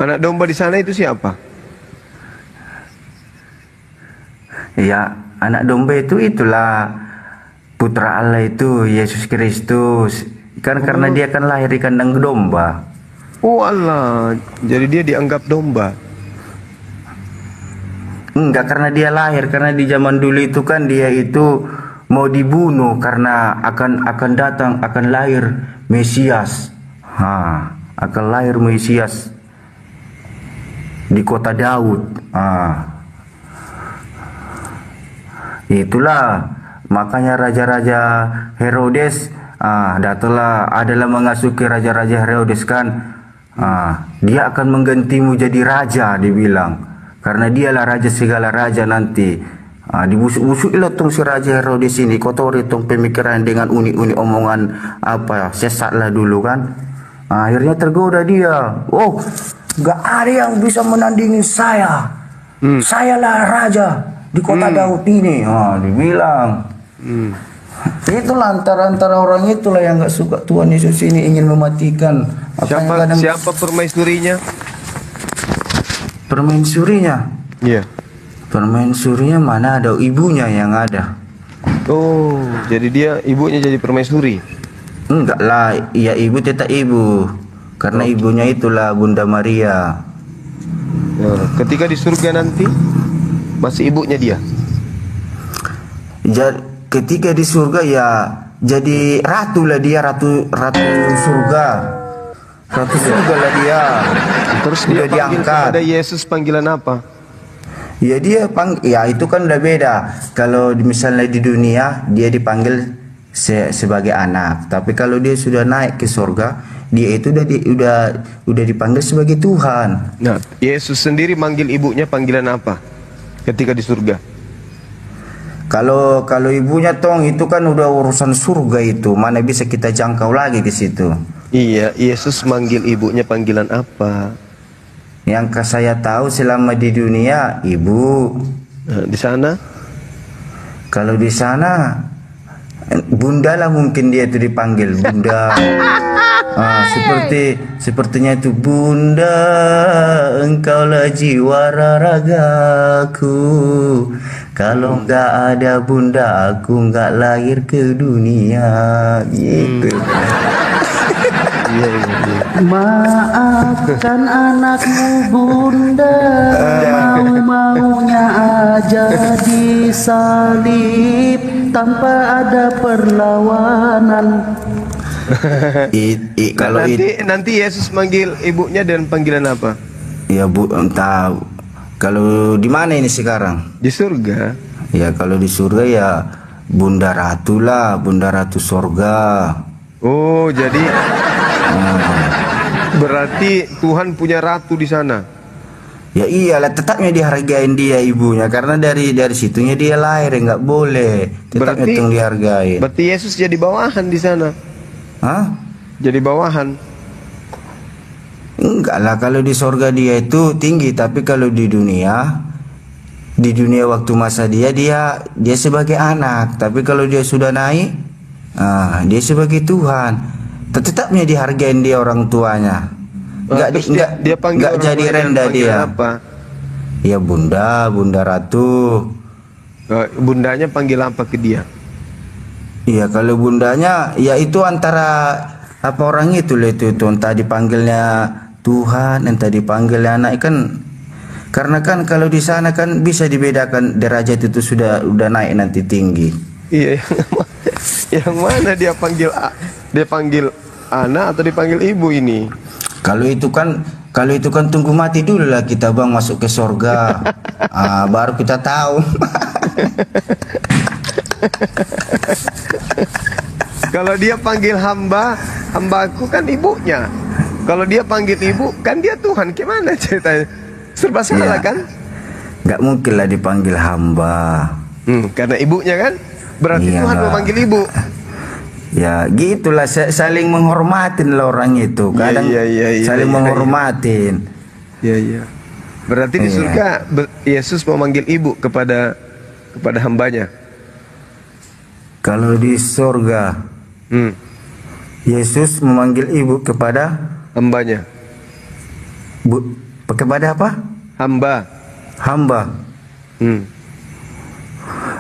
Anak domba di sana itu siapa? Ya, anak domba itulah putra Allah itu, Yesus Kristus. Kan karena dia kan lahir di kandang domba. Oh Allah, jadi dia dianggap domba? Enggak, karena dia lahir, karena di zaman dulu itu kan dia itu mau dibunuh karena akan datang, akan lahir Mesias. Akan lahir Mesias di kota Daud. Itulah makanya raja-raja Herodes adalah mengasuki raja-raja Herodes kan. Dia akan menggantimu jadi raja, dibilang, karena dialah raja segala raja nanti. Dibusuk-busuk tong si raja Herodes ini, kotori tong pemikiran dengan unik-unik omongan sesat lah dulu kan. Akhirnya tergoda dia. Oh, gak ada yang bisa menandingi saya. Sayalah raja di kota Daud ini. Dibilang. Itulah antara orang itulah yang gak suka Tuhan Yesus ini ingin mematikan. Siapa permaisurinya? Permaisurinya? Iya. Permaisurinya mana ada ibunya yang ada. Oh, jadi dia ibunya jadi permaisuri? Enggak lah, ya ibu tetap ibu. Karena ibunya itulah Bunda Maria. Ketika di surga nanti masih ibunya dia? Ketika di surga ya jadi ratu lah dia, ratu surga. Ratu surga lah dia. Terus dia diangkat. Ada Yesus panggilan apa? Ya dia itu kan udah beda. Kalau misalnya di dunia dia dipanggil sebagai anak, tapi kalau dia sudah naik ke surga, dia itu udah dipanggil sebagai Tuhan. Nah, Yesus sendiri manggil ibunya panggilan apa ketika di surga? Kalau ibunya itu kan udah urusan surga, itu mana bisa kita jangkau lagi ke situ. Iya, Yesus manggil ibunya panggilan apa? Yang saya tahu selama di dunia ibu. Di sana? Kalau di sana Bunda lah mungkin dia itu dipanggil Bunda. Sepertinya itu Bunda, engkaulah jiwa ragaku. Kalau nggak ada Bunda, aku nggak lahir ke dunia. Gitu. Maafkan anakmu Bunda, mau-maunya aja disalib tanpa ada perlawanan. Kalau nanti Yesus manggil ibunya dan panggilan apa? Ya Bu, entah. Kalau di mana ini sekarang? Di surga. Ya kalau di surga ya Bunda Ratu lah, Bunda Ratu Sorga. Oh, jadi berarti Tuhan punya ratu di sana. Ya iyalah, tetapnya dihargain dia ibunya, karena dari situnya dia lahir, nggak boleh. Tetapnya itu dihargain. Berarti Yesus jadi bawahan di sana. Jadi bawahan. Enggak lah, kalau di sorga dia itu tinggi, tapi kalau di dunia waktu masa dia sebagai anak, tapi kalau dia sudah naik, dia sebagai Tuhan. Tetapnya dihargain dia orang tuanya. Enggak jadi rendah dia. Apa? Ya Bunda Ratu. Bundanya panggil apa ke dia? Iya, kalau bundanya ya itu antara orang itu entah dipanggilnya Tuhan, entah dipanggilnya anak kan. Karena kan kalau di sana kan bisa dibedakan derajat itu sudah naik nanti tinggi. Iya, yang mana dia panggil anak atau dipanggil ibu ini? Kalau itu kan tunggu mati dulu lah kita Bang, masuk ke sorga. Baru kita tahu. Kalau dia panggil hambaku kan ibunya. Kalau dia panggil ibu kan dia Tuhan. Gimana ceritanya? Serba salah kan? Gak mungkin lah dipanggil hamba. Karena ibunya kan. Berarti Tuhan memanggil ibu. Ya gitulah, saling menghormatin lah orang itu. Kadang saling menghormatin. Iya. Berarti di surga Yesus memanggil ibu kepada hambanya. Kalau di surga Yesus memanggil ibu kepada hambanya. Kepada apa? Hamba.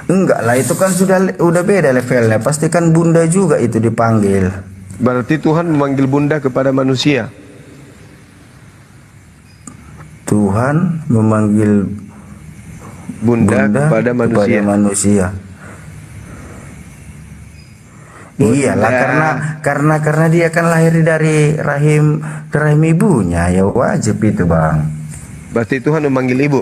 Enggak lah, itu kan udah beda levelnya. Pasti kan Bunda juga itu dipanggil. Berarti Tuhan memanggil Bunda kepada manusia. Tuhan memanggil Bunda kepada manusia. Iyalah, karena dia kan lahir dari rahim ibunya, ya wajib itu, Bang. Berarti Tuhan memanggil ibu.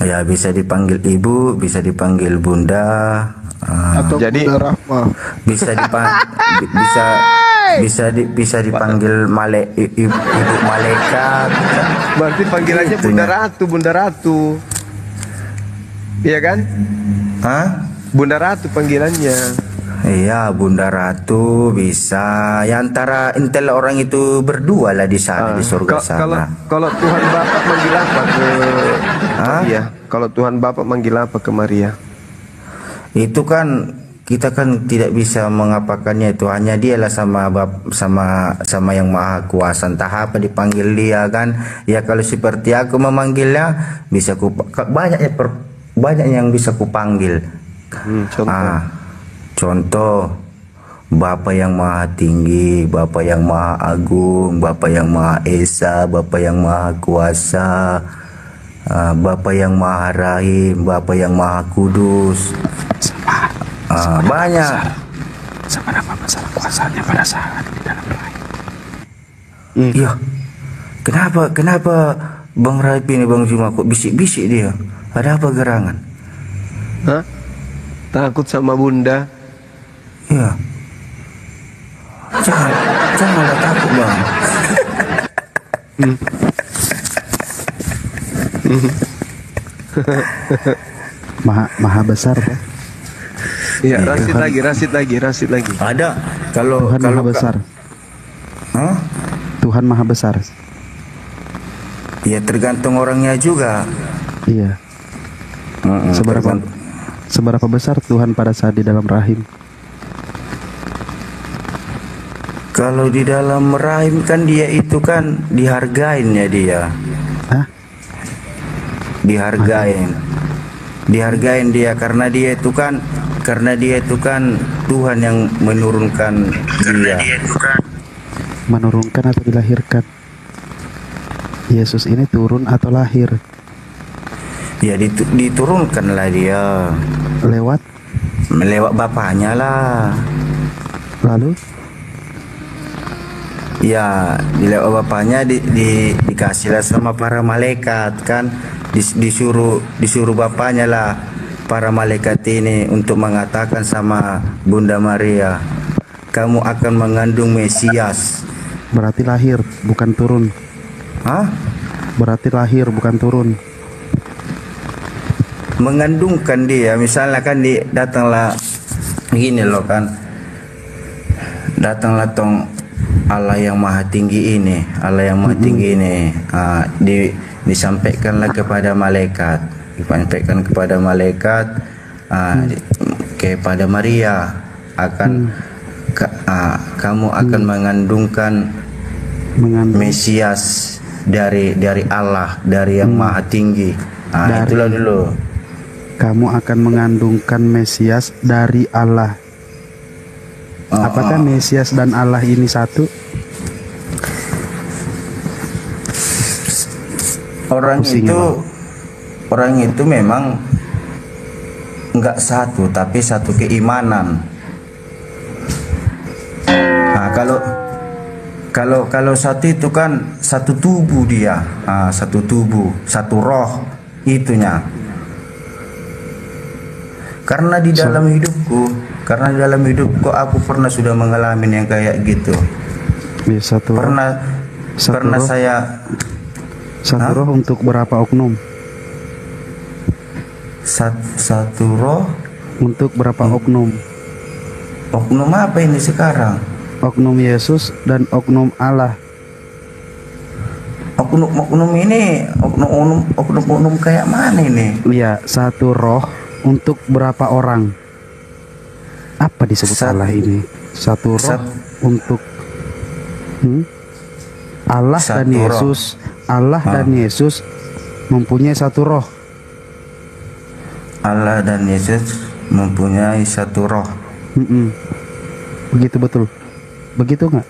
Ya, bisa dipanggil ibu, bisa dipanggil bunda, Atau jadi- Bunda Rahma. bisa dipanggil ibu malaikat. Berarti panggilannya Itunya. Bunda Ratu. Iya kan? Hah? Bunda Ratu panggilannya. Iya, Bunda Ratu bisa. Ya antara intel orang itu berdua lah di sana, di surga sana. Kalau Tuhan Bapa manggil apa ke Hah? Maria? Kalau Tuhan Bapa manggil apa ke Maria? Itu kan kita kan tidak bisa mengapakannya, itu hanya dialah sama yang maha kuasa, entah apa dipanggil dia kan. Ya kalau seperti aku memanggilnya bisa banyak yang bisa kupanggil. Contoh. Contoh Bapa yang Maha Tinggi, Bapa yang Maha Agung, Bapa yang Maha Esa, Bapa yang Maha Kuasa, Bapa yang Maha Rahim, Bapa yang Maha Kudus. Banyak. Sama nama besar kuasanya pada saat di dalam rahim. Iya. Kenapa Bang Raib ini, Bang Juma kok bisik-bisik dia? Ada apa gerangan? Hah? Takut sama Bunda? Iya. Janganlah takut, Bang. Maha besar, Pak. Iya, rasit lagi. Ada kalau Tuhan Maha besar. Hah? Tuhan Maha besar. Ya tergantung orangnya juga. Iya. Tergantung. Seberapa besar Tuhan pada saat di dalam rahim? Kalau di dalam rahim kan dia itu kan dihargain ya dia. Hah? Dihargain dia karena dia itu kan Tuhan yang menurunkan dia. Menurunkan atau dilahirkan? Yesus ini turun atau lahir? Ya diturunkanlah dia Lewat? bapaknya lah. Lalu? Ya lewat bapaknya dikasihlah sama para malaikat kan, disuruh bapaknya lah para malaikat ini untuk mengatakan sama Bunda Maria, kamu akan mengandung Mesias. Berarti lahir, bukan turun. Hah? Berarti lahir, bukan turun. Mengandungkan dia, misalnya kan datanglah gini loh kan, datanglah tong Allah yang Maha Tinggi ini, disampaikanlah kepada malaikat, kepada Maria akan kamu akan mengandungkan Mesias dari Allah, dari yang Maha Tinggi. Itulah dulu. Kamu akan mengandungkan Mesias dari Allah. Apakah Mesias dan Allah ini satu? Orang itu memang enggak satu, tapi satu keimanan. Nah, kalau satu itu kan satu tubuh dia, satu tubuh, satu roh itunya. Karena di dalam hidupku aku pernah sudah mengalami yang kayak gitu. Ya, satu Pernah roh. saya Satu roh untuk berapa oknum? satu roh Untuk berapa oknum? oknum apa ini sekarang? Oknum Yesus dan oknum Allah. Oknum ini oknum kayak mana ini? Ya, satu roh untuk berapa orang? Apa disebut Allah ini? Satu roh untuk Allah dan Satu roh. Yesus. Allah dan Yesus mempunyai satu roh. Allah dan Yesus mempunyai satu roh. Begitu betul? Begitu nggak?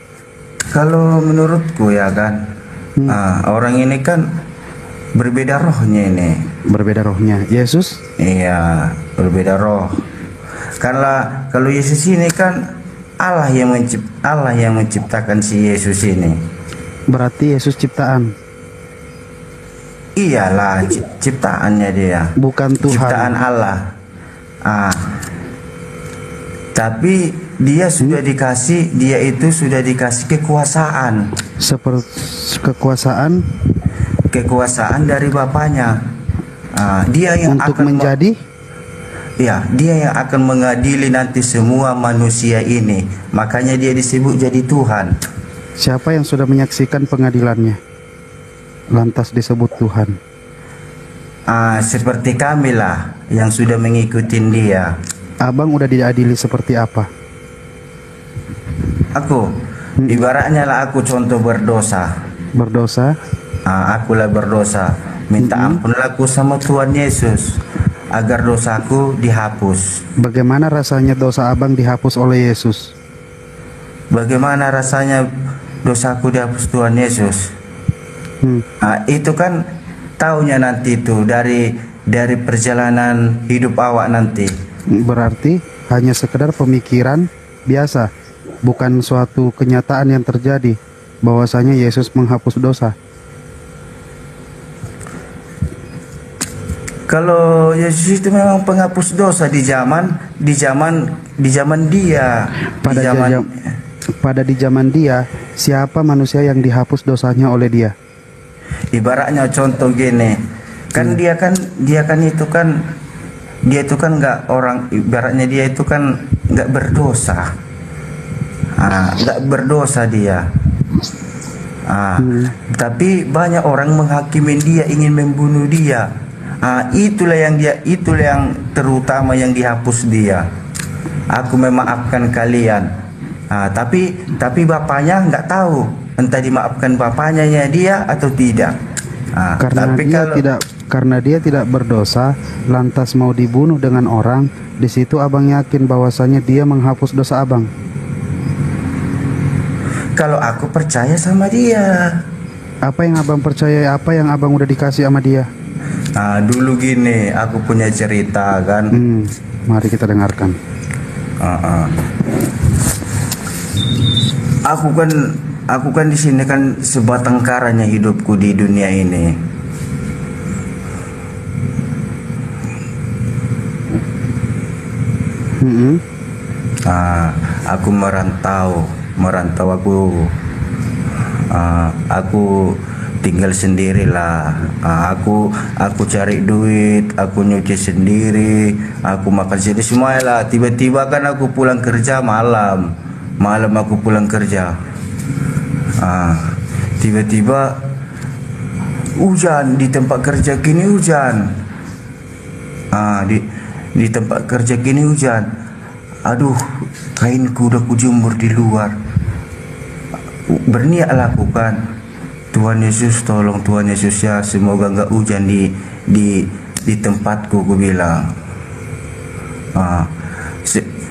Kalau menurutku ya kan, orang ini kan berbeda rohnya ini. Berbeda rohnya. Yesus? Iya, berbeda roh. Kalau Yesus ini kan Allah yang menciptakan si Yesus ini. Berarti Yesus ciptaan. Iyalah, ciptaannya dia. Bukan Tuhan. Ciptaan Allah. Tapi dia sudah dikasih kekuasaan. Seperti kekuasaan dari Bapaknya. Dia yang untuk akan menjadi dia yang akan mengadili nanti semua manusia ini. Makanya dia disebut jadi Tuhan. Siapa yang sudah menyaksikan pengadilannya lantas disebut Tuhan? Seperti kami lah yang sudah mengikuti dia. Abang udah diadili seperti apa? Aku ibaratnya lah aku contoh berdosa. Akulah berdosa. Minta ampunlah aku sama Tuhan Yesus agar dosaku dihapus. Bagaimana rasanya dosa abang dihapus oleh Yesus? Bagaimana rasanya dosaku dihapus Tuhan Yesus? Itu kan taunya nanti itu dari perjalanan hidup awak nanti. Berarti hanya sekedar pemikiran biasa, bukan suatu kenyataan yang terjadi bahwasanya Yesus menghapus dosa. Kalau Yesus itu memang penghapus dosa di zaman dia. Di zaman dia, siapa manusia yang dihapus dosanya oleh dia? Ibaratnya contoh gini, kan dia itu kan nggak orang, ibaratnya dia itu kan nggak berdosa. Nggak berdosa dia. Tapi banyak orang menghakimi dia, ingin membunuh dia. Itulah yang terutama yang dihapus dia. Aku memaafkan kalian. Tapi bapaknya nggak tahu, entah dimaafkan bapaknya dia atau tidak. Karena dia tidak berdosa, lantas mau dibunuh dengan orang. Di situ abang yakin bahwasanya dia menghapus dosa abang. Kalau aku percaya sama dia. Apa yang abang percaya? Apa yang abang udah dikasih sama dia? Dulu gini, aku punya cerita kan. Mari kita dengarkan. Aku kan di sini kan sebatang karanya hidupku di dunia ini. Aku merantau aku tinggal sendirilah. Aku cari duit, aku nyuci sendiri, aku makan sendiri semualah. Tiba-tiba kan aku pulang kerja malam aku pulang kerja. Tiba-tiba hujan di tempat kerja kini hujan. Di tempat kerja kini hujan. Aduh, kainku udah kujemur di luar. Berniatlah aku kan, Tuhan Yesus tolong, Tuhan Yesus ya, semoga nggak hujan di tempatku, ku bilang.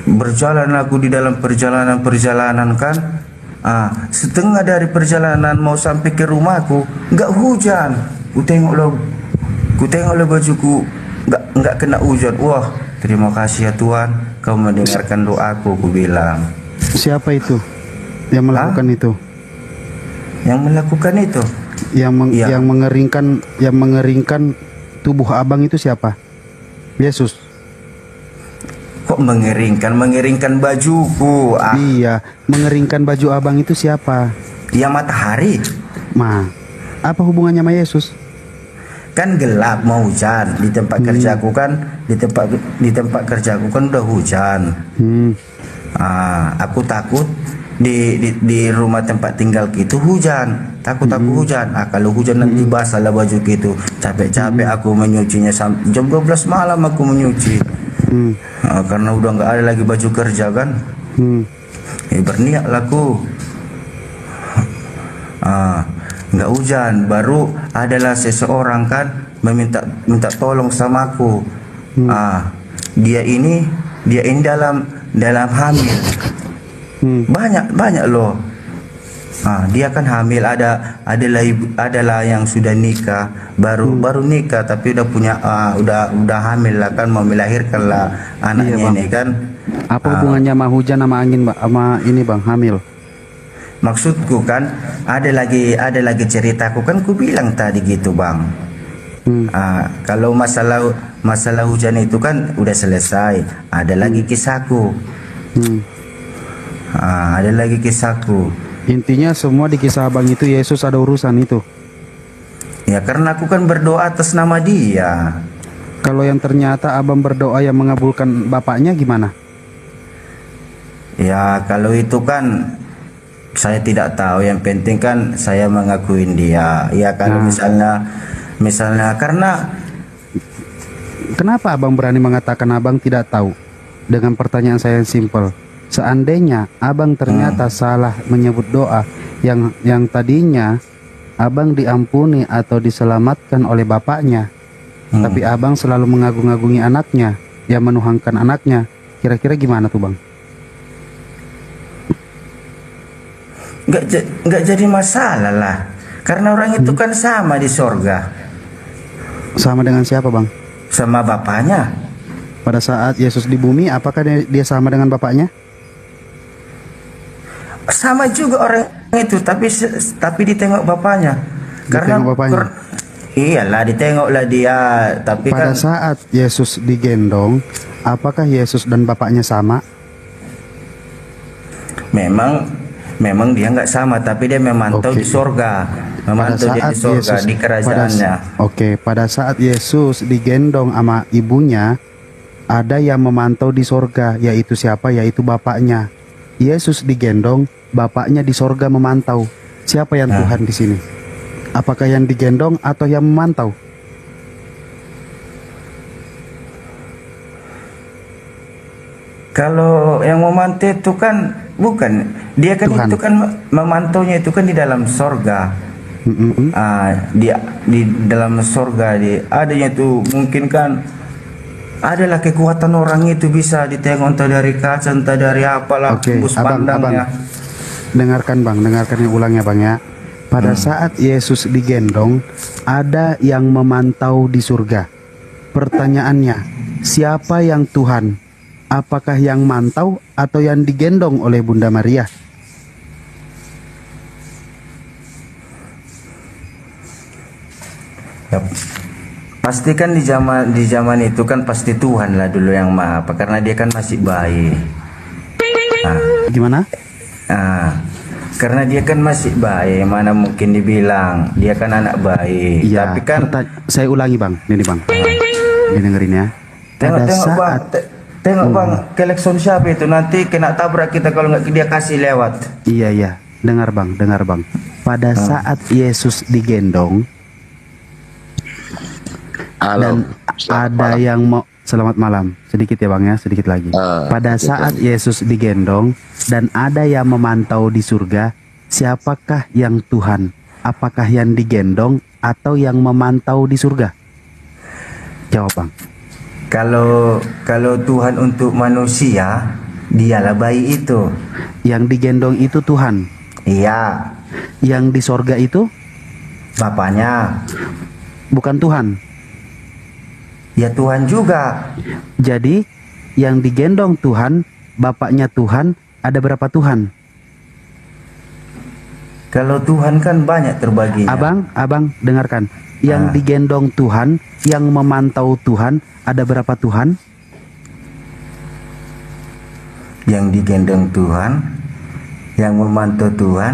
Berjalan aku di dalam perjalanan kan. Setengah dari perjalanan mau sampai ke rumahku nggak hujan. Ku tengok bajuku nggak kena hujan. Wah, terima kasih ya Tuhan, Kau mendengarkan doaku, ku bilang. Siapa itu yang melakukan itu? Yang melakukan itu? Yang mengeringkan tubuh abang itu siapa? Yesus. Kok mengeringkan bajuku? Iya, mengeringkan baju abang itu siapa? Ya matahari. Apa hubungannya sama Yesus? Kan gelap mau hujan di tempat kerjaku kan, di tempat kerjaku kan udah hujan. Aku takut di rumah tempat tinggal gitu hujan, takut aku hujan. Kalau hujan nanti basah lah baju gitu. Capek-capek aku menyucinya jam 12 malam aku menyuci. Karena udah nggak ada lagi baju kerja kan. Berniatlah aku. Nggak hujan, baru adalah seseorang kan minta tolong sama aku. Dia ini dalam hamil. Banyak loh. Dia kan hamil, adalah yang sudah nikah, baru nikah tapi udah punya udah hamil lah kan, mau melahirkan lah anaknya ini kan. Apa hubungannya sama hujan sama angin, Mbak? Sama ini, Bang, hamil? Maksudku kan ada lagi ceritaku kan ku bilang tadi gitu, Bang. Kalau masalah hujan itu kan udah selesai. Ada lagi kisahku. Ada lagi kisahku. Intinya semua di kisah Abang itu Yesus ada urusan itu. Ya karena aku kan berdoa atas nama Dia. Kalau yang ternyata Abang berdoa yang mengabulkan Bapaknya gimana? Ya kalau itu kan saya tidak tahu. Yang penting kan saya mengakuin Dia. Ya kalau misalnya karena kenapa Abang berani mengatakan Abang tidak tahu? Dengan pertanyaan saya yang simpel. Seandainya Abang ternyata salah menyebut doa yang tadinya Abang diampuni atau diselamatkan oleh Bapaknya, tapi Abang selalu mengagung-agungi anaknya, yang menuhankan anaknya, kira-kira gimana tuh, Bang? Nggak jadi masalah lah. Karena orang itu kan sama di sorga. Sama dengan siapa, Bang? Sama Bapaknya. Pada saat Yesus di bumi, apakah dia sama dengan Bapaknya? Sama juga orang itu, tapi ditengok Bapaknya. Karena Ditengok Bapaknya. Iyalah, ditengoklah dia. Tapi Pada kan saat Yesus digendong, apakah Yesus dan Bapaknya sama? memang dia nggak sama, tapi dia memantau di sorga. Memantau dia di sorga, di kerajaannya. Pada saat Yesus digendong sama ibunya, ada yang memantau di sorga, yaitu siapa? Yaitu Bapaknya. Yesus digendong, Bapaknya di sorga memantau. Siapa yang Tuhan di sini? Apakah yang digendong atau yang memantau? Kalau yang memantau itu kan bukan dia kan Tuhan. Itu kan memantaunya itu kan di dalam sorga. Di dalam sorga adanya itu mungkin kan adalah kekuatan orang itu bisa ditengok entah dari kaca entah dari apalah tembus pandangnya. Dengarkan Bang, dengarkan yang ulangnya Bang ya. Pada saat Yesus digendong, ada yang memantau di surga. Pertanyaannya, siapa yang Tuhan? Apakah yang mantau atau yang digendong oleh Bunda Maria? Yap. Pasti kan di zaman itu kan pasti Tuhan lah dulu yang maha apa, karena dia kan masih bayi. Gimana? Karena dia kan masih bayi, mana mungkin dibilang dia kan anak bayi. Iya. Tapi kan saya ulangi Bang, ini Bang. Dengerin ya. Tengok Bang, kelekson siapa itu, nanti kena tabrak kita kalau nggak dia kasih lewat. Iya. Dengar Bang. Pada saat Yesus digendong, dan ada yang mau selamat malam, sedikit ya Bang ya, sedikit lagi. Pada saat Yesus digendong dan ada yang memantau di surga, siapakah yang Tuhan? Apakah yang digendong atau yang memantau di surga? Jawab Bang. Kalau Tuhan untuk manusia, dialah bayi itu. Yang digendong itu Tuhan. Iya. Yang di surga itu Bapaknya. bukan Tuhan. Ya Tuhan juga. Jadi yang digendong Tuhan, Bapaknya Tuhan, ada berapa Tuhan? Kalau Tuhan kan banyak terbaginya. Abang dengarkan. Yang digendong Tuhan, yang memantau Tuhan, ada berapa Tuhan? Yang digendong Tuhan, yang memantau Tuhan,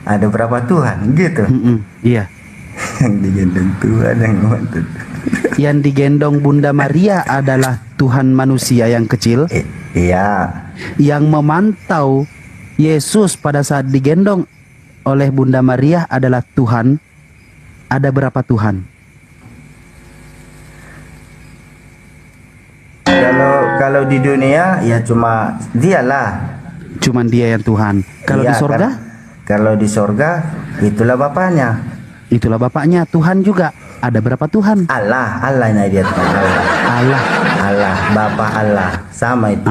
ada berapa Tuhan? Gitu. Iya. Yang digendong Tuhan, yang memantau Tuhan. Yang digendong Bunda Maria adalah Tuhan manusia yang kecil. Iya. Yang memantau Yesus pada saat digendong oleh Bunda Maria adalah Tuhan. Ada berapa Tuhan? Kalau di dunia ya cuma dialah. Cuman dia yang Tuhan. Kalau Iya, di sorga? Kalau di sorga itulah Bapaknya. Itulah Bapaknya. Tuhan juga. Ada berapa Tuhan? Allahnya dia Tuhan. Allah, Bapa Allah, sama itu.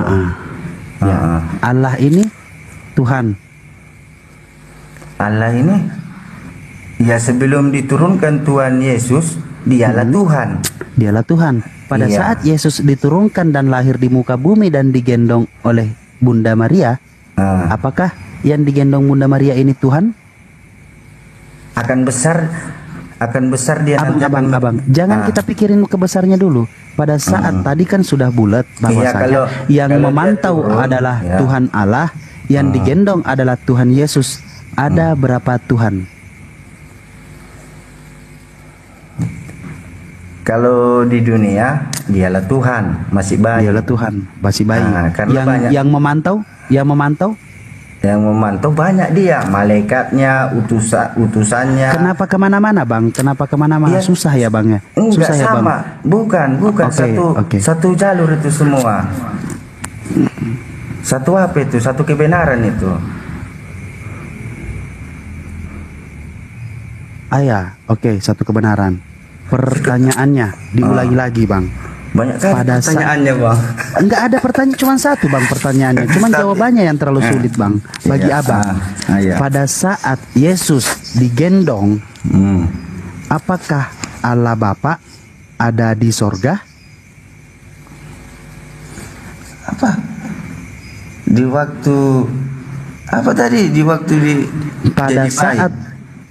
Ya. Allah ini Tuhan. Allah ini ya sebelum diturunkan Tuhan Yesus dialah Tuhan. Dialah Tuhan. Pada Iya. saat Yesus diturunkan dan lahir di muka bumi dan digendong oleh Bunda Maria, apakah yang digendong Bunda Maria ini Tuhan? Akan besar dia nanti akan Abang, jangan kita pikirin kebesarnya dulu. Pada saat tadi kan sudah bulat bahwasanya yang kalau memantau dia turun, adalah ya. Tuhan Allah, yang digendong adalah Tuhan Yesus. Ada berapa Tuhan? Kalau di dunia dialah Tuhan, masih baik. Dialah Tuhan, masih baik. Karena banyak yang memantau banyak dia, malaikatnya, utusannya. Kenapa kemana-mana, Bang? Kenapa kemana-mana? Iya. Susah ya, Bang ya? Enggak Susah ya, Bang? sama, bukan Oke. satu jalur itu semua. Satu apa itu? Satu kebenaran itu. Oke, satu kebenaran. Pertanyaannya diulangi lagi, Bang. Banyak kan Pada pertanyaannya, Bang. Enggak ada pertanyaan, cuma satu, Bang, pertanyaannya. Cuma jawabannya yang terlalu sulit, Bang, bagi Iya. Abang. Iya. Pada saat Yesus digendong, apakah Allah Bapa ada di sorga? Apa? Di waktu apa tadi? Di waktu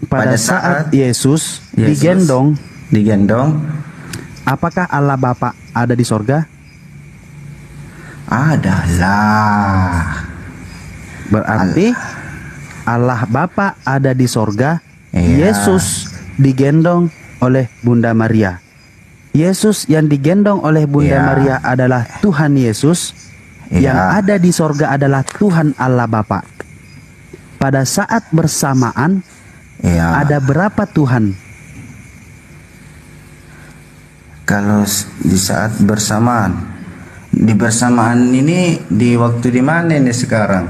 Pada saat Yesus digendong, apakah Allah Bapa ada di sorga? Adalah. Berarti Allah Bapa ada di sorga. Iya. Yesus digendong oleh Bunda Maria. Yesus yang digendong oleh Bunda Iya. Maria adalah Tuhan Yesus. Iya. Yang ada di sorga adalah Tuhan Allah Bapa. Pada saat bersamaan ada berapa Tuhan? Kalau di saat bersamaan, di bersamaan ini di waktu di mana ini sekarang?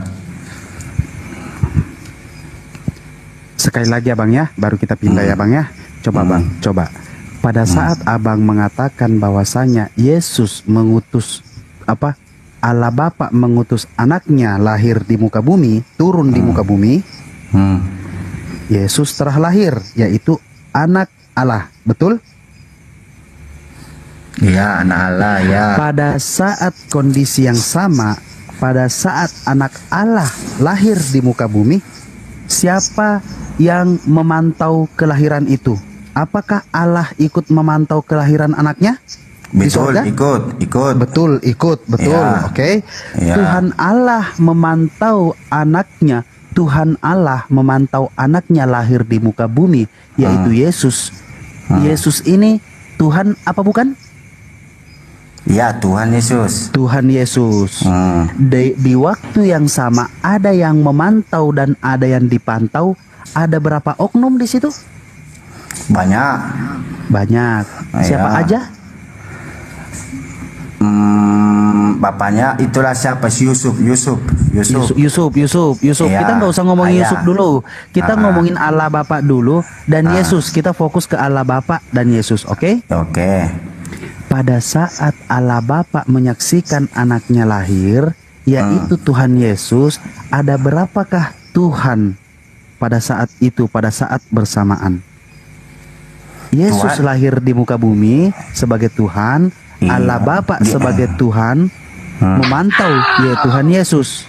Sekali lagi Abang ya, baru kita pindah ya Bang ya. Coba Bang, coba. Pada saat Abang mengatakan bahwasanya Yesus mengutus Allah Bapa mengutus anaknya lahir di muka bumi, turun di muka bumi. Yesus telah lahir, yaitu anak Allah, betul? Ya, anak Allah ya. Pada saat kondisi yang sama, pada saat anak Allah lahir di muka bumi, siapa yang memantau kelahiran itu? Apakah Allah ikut memantau kelahiran anaknya? Di Betul, sorga? ikut. Betul, Ya. oke. Ya. Tuhan Allah memantau anaknya. Tuhan Allah memantau anaknya lahir di muka bumi, yaitu Yesus. Yesus ini Tuhan apa bukan? Ya, Tuhan Yesus. Tuhan Yesus. Di waktu yang sama ada yang memantau dan ada yang dipantau. Ada berapa oknum di situ? Banyak. Banyak. Siapa Ya. aja? Bapaknya itulah siapa? Yusuf. Yusuf. Ya. Kita nggak usah ngomongin Ayah. Yusuf dulu. Kita ngomongin Allah Bapa dulu dan Yesus. Kita fokus ke Allah Bapa dan Yesus, oke? Oke. Pada saat Allah Bapa menyaksikan anaknya lahir, yaitu Tuhan Yesus, ada berapakah Tuhan pada saat itu, pada saat bersamaan? Yesus Tuhan. lahir di muka bumi sebagai Tuhan, Iya. Allah Bapa sebagai Tuhan, memantau ya Tuhan Yesus.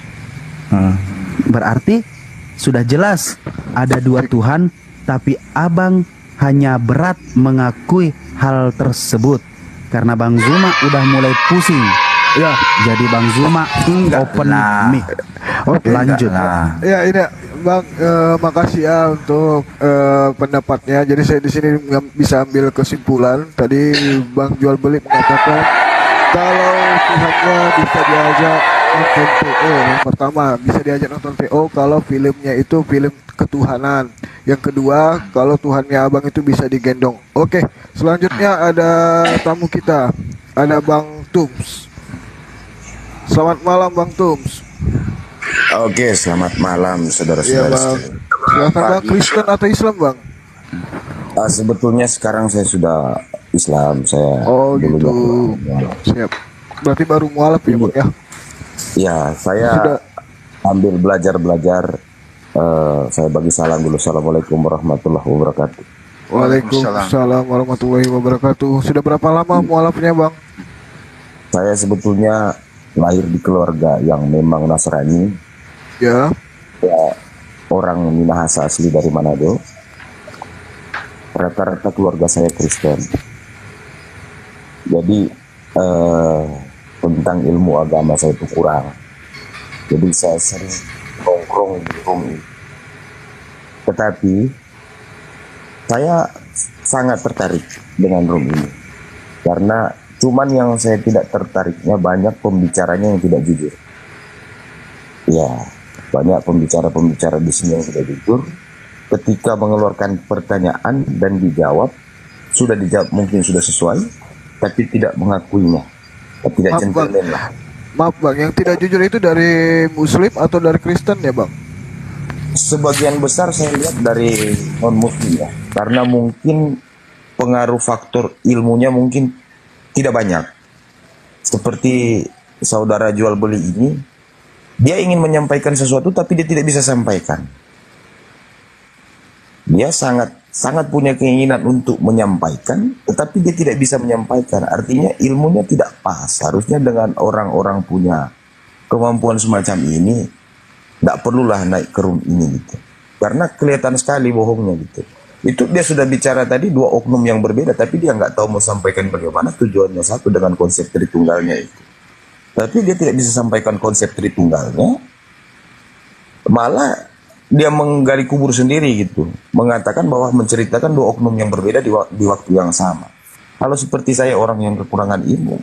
Berarti sudah jelas ada dua Tuhan, tapi Abang hanya berat mengakui hal tersebut karena Bang Zuma udah mulai pusing. Ya, jadi Bang Zuma open lah. mic. Oke, Lanjut. Ya ini Bang, makasih ya untuk pendapatnya. Jadi saya di sini bisa ambil kesimpulan. Tadi Bang jual beli mengatakan kalau Tuhannya bisa diajak nonton PO. Yang pertama bisa diajak nonton PO kalau filmnya itu film ketuhanan. Yang kedua kalau Tuhannya Abang itu bisa digendong. Oke, selanjutnya ada tamu kita, ada Bang Tums. Selamat malam Bang Tums. Oke, selamat malam Iya saudara-saudara Bang. sekalian. Silakan Bang, Kristen atau Islam Bang? Sebetulnya sekarang saya sudah Islam, saya Oh dulunya gitu. Islam. Siap. Berarti baru mualaf ya Bang ya? Ya, saya Sudah. ambil belajar. Saya bagi salam dulu. Assalamualaikum warahmatullahi wabarakatuh. Waalaikumsalam warahmatullahi wabarakatuh. Sudah berapa lama mualafnya, Bang? Saya sebetulnya lahir di keluarga yang memang Nasrani. Ya. Ya, orang Minahasa asli dari Manado. Rata-rata keluarga saya Kristen. Jadi tentang ilmu agama saya itu kurang. Jadi saya sering nongkrong di room ini. Tetapi saya sangat tertarik dengan room ini. Karena cuman yang saya tidak tertariknya banyak pembicaranya yang tidak jujur. Ya, banyak pembicara-pembicara di sini yang tidak jujur. Ketika mengeluarkan pertanyaan dan dijawab, sudah dijawab mungkin sudah sesuai, tapi tidak mengakuinya, tidak gentleman lah. Maaf Bang, yang tidak jujur itu dari Muslim atau dari Kristen ya Bang? Sebagian besar saya lihat dari non-Muslim ya, karena mungkin pengaruh faktor ilmunya mungkin tidak banyak. Seperti saudara jual beli ini, dia ingin menyampaikan sesuatu tapi dia tidak bisa sampaikan. Dia sangat punya keinginan untuk menyampaikan, tetapi dia tidak bisa menyampaikan. Artinya ilmunya tidak pas. Harusnya dengan orang-orang punya kemampuan semacam ini, tidak perlulah naik ke room ini gitu. Karena kelihatan sekali bohongnya gitu. Itu dia sudah bicara tadi dua oknum yang berbeda, tapi dia nggak tahu mau sampaikan bagaimana tujuannya satu dengan konsep Tritunggalnya itu. Tapi dia tidak bisa sampaikan konsep Tritunggalnya, malah dia menggali kubur sendiri gitu, mengatakan bahwa menceritakan dua oknum yang berbeda di waktu yang sama. Kalau seperti saya orang yang kekurangan ilmu,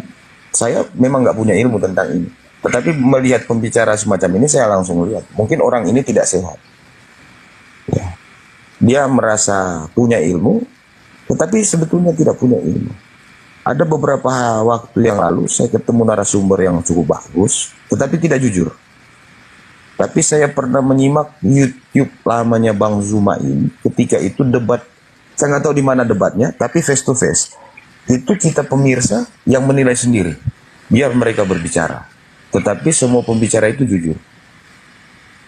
saya memang nggak punya ilmu tentang ini. Tetapi melihat pembicara semacam ini saya langsung lihat, mungkin orang ini tidak sehat. Ya. Dia merasa punya ilmu, tetapi sebetulnya tidak punya ilmu. Ada beberapa waktu yang lalu saya ketemu narasumber yang cukup bagus, tetapi tidak jujur. Tapi saya pernah menyimak YouTube lamanya Bang Zuma ini. Ketika itu debat, saya nggak tahu di mana debatnya, tapi face to face. Itu kita pemirsa yang menilai sendiri. Biar mereka berbicara. Tetapi semua pembicara itu jujur.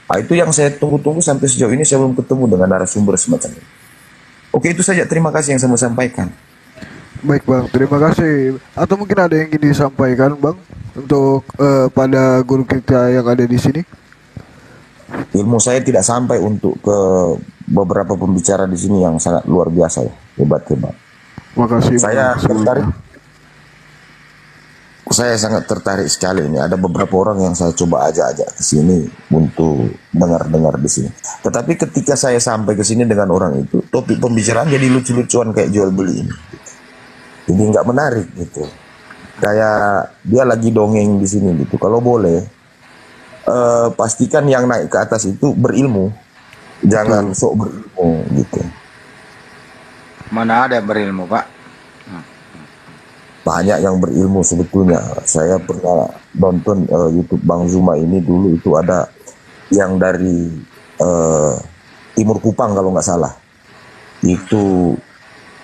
Nah, itu yang saya tunggu-tunggu sampai sejauh ini saya belum ketemu dengan narasumber semacam ini. Oke, itu saja. Terima kasih yang saya mau sampaikan. Baik Bang, terima kasih. Atau mungkin ada yang ingin disampaikan Bang untuk pada guru kita yang ada di sini? Ilmu saya tidak sampai untuk ke beberapa pembicara di sini yang sangat luar biasa ya, hebat-hebat. Makasih. Saya tertarik. Saya sangat tertarik sekali ini. Ada beberapa orang yang saya coba ajak ke sini untuk dengar-dengar di sini. Tetapi ketika saya sampai ke sini dengan orang itu, topik pembicaraan jadi lucu-lucuan kayak jual beli ini. Jadi nggak menarik gitu. Kayak dia lagi dongeng di sini gitu. Kalau boleh. Pastikan yang naik ke atas itu berilmu, jangan sok berilmu gitu. Mana ada yang berilmu Pak? Banyak yang berilmu sebetulnya. Saya pernah nonton YouTube Bang Zuma ini dulu, itu ada yang dari Timur Kupang kalau nggak salah. Itu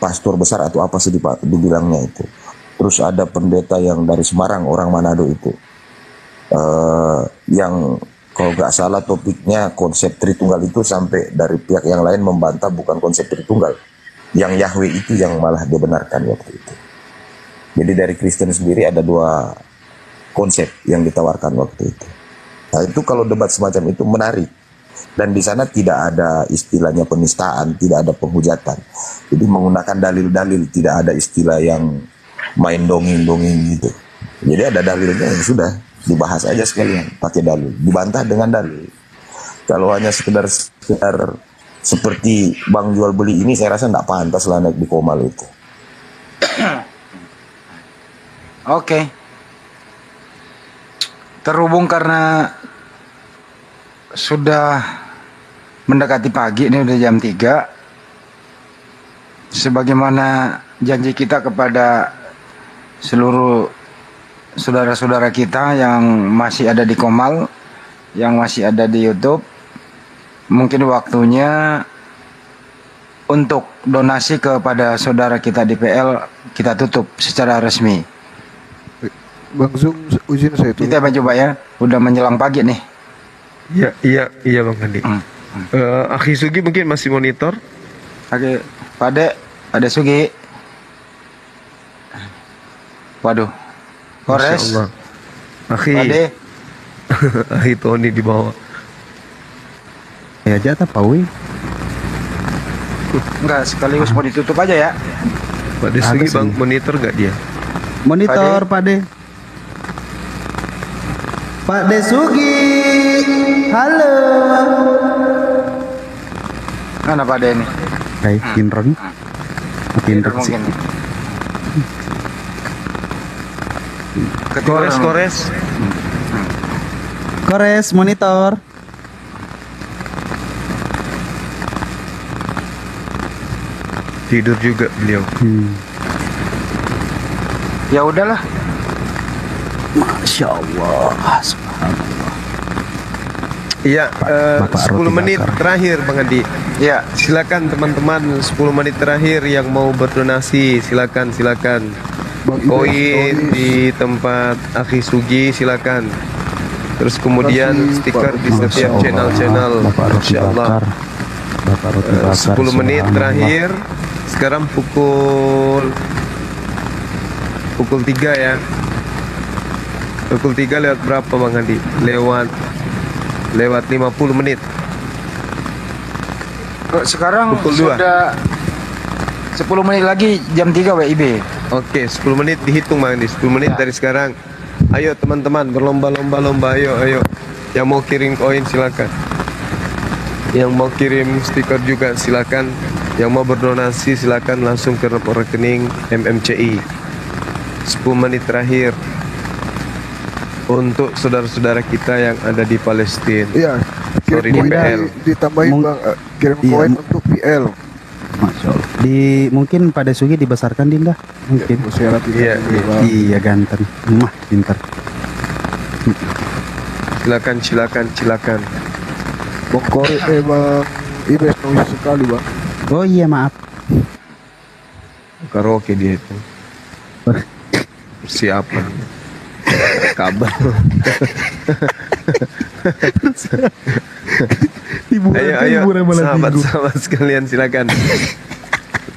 pastor besar atau apa sih dibilangnya itu. Terus ada pendeta yang dari Semarang, orang Manado itu. Yang kalau nggak salah topiknya konsep Tritunggal itu, sampai dari pihak yang lain membantah bukan konsep Tritunggal, yang Yahweh itu yang malah dibenarkan waktu itu. Jadi dari Kristen sendiri ada dua konsep yang ditawarkan waktu itu. Nah itu kalau debat semacam itu menarik, dan di sana tidak ada istilahnya penistaan, tidak ada penghujatan. Jadi menggunakan dalil-dalil, tidak ada istilah yang main dongeng-dongeng gitu. Jadi ada dalilnya yang sudah dibahas aja sekalian pakai dalil, dibantah dengan dalil. Kalau hanya sekedar seperti Bang jual beli ini, saya rasa nggak pantas lah naik di Komal itu. Oke. Terhubung karena sudah mendekati pagi, ini udah jam 3. Sebagaimana janji kita kepada seluruh saudara-saudara kita yang masih ada di Komal, yang masih ada di YouTube, mungkin waktunya untuk donasi kepada saudara kita di PL kita tutup secara resmi. Bang Zoom, izin saya tuh. Kita coba ya, udah menjelang pagi nih. Iya Bang Andi. Akhi Sugi mungkin masih monitor. Oke, Pak Dek, Ada Sugi. Waduh. Kores. Masya Allah. Akhi. Pade. Akhi Tony di bawah. Ya jatah Pawi. Enggak, sekaligus mau ditutup aja ya. Pak Desugi bang, monitor gak dia? Monitor Pak De. Pak Desugi. Halo. Mana Pak De ini? Kayak Kinron. Kinron sih. Mungkin. Kores. Kores monitor. Tidur juga beliau. Ya udahlah. Masya Allah. Subhanallah. Iya, Bapak 10 Roti menit Bakar. terakhir Bang Andi. Ya, Silakan teman-teman, 10 menit terakhir yang mau berdonasi, silakan. Bang Ibes, Koin Tony. di tempat Akhi Sugi, silakan. Terus kemudian Terima kasih, stiker Pak. di setiap Masya channel-channel. Bapak Roti Masya Allah. Bakar. Bapak Roti Bakar. 10 menit subhanallah. terakhir. Sekarang pukul 3 ya. Pukul 3 lewat berapa Bang Andi? Lewat 50 menit. sekarang Pukul 2. sudah 10 menit lagi jam 3 WIB. Oke, 10 menit dihitung Bang Andi. 10 menit dari sekarang. Ayo teman-teman berlomba-lomba. Ayo. Yang mau kirim koin silakan. Yang mau kirim stiker juga silakan. Yang mau berdonasi silakan langsung ke rekening MMCI. 10 menit terakhir untuk saudara-saudara kita yang ada di Palestina. Iya, Sorry, di kirim koin PL. ditambahin Mung- bang, kirim Iya, koin untuk PL. Masya Allah. Mungkin Pak Desugi dibesarkan Dinda. Mungkin. Syarat Iya, iya. Iya ganteng. Mah pintar. Silakan. Bang Kore, bang Ibes nulis sekali bang. Oh iya maaf. Karaoke dia itu. Persiapan. Kabar. Ayo, sahabat-sahabat sekalian silakan.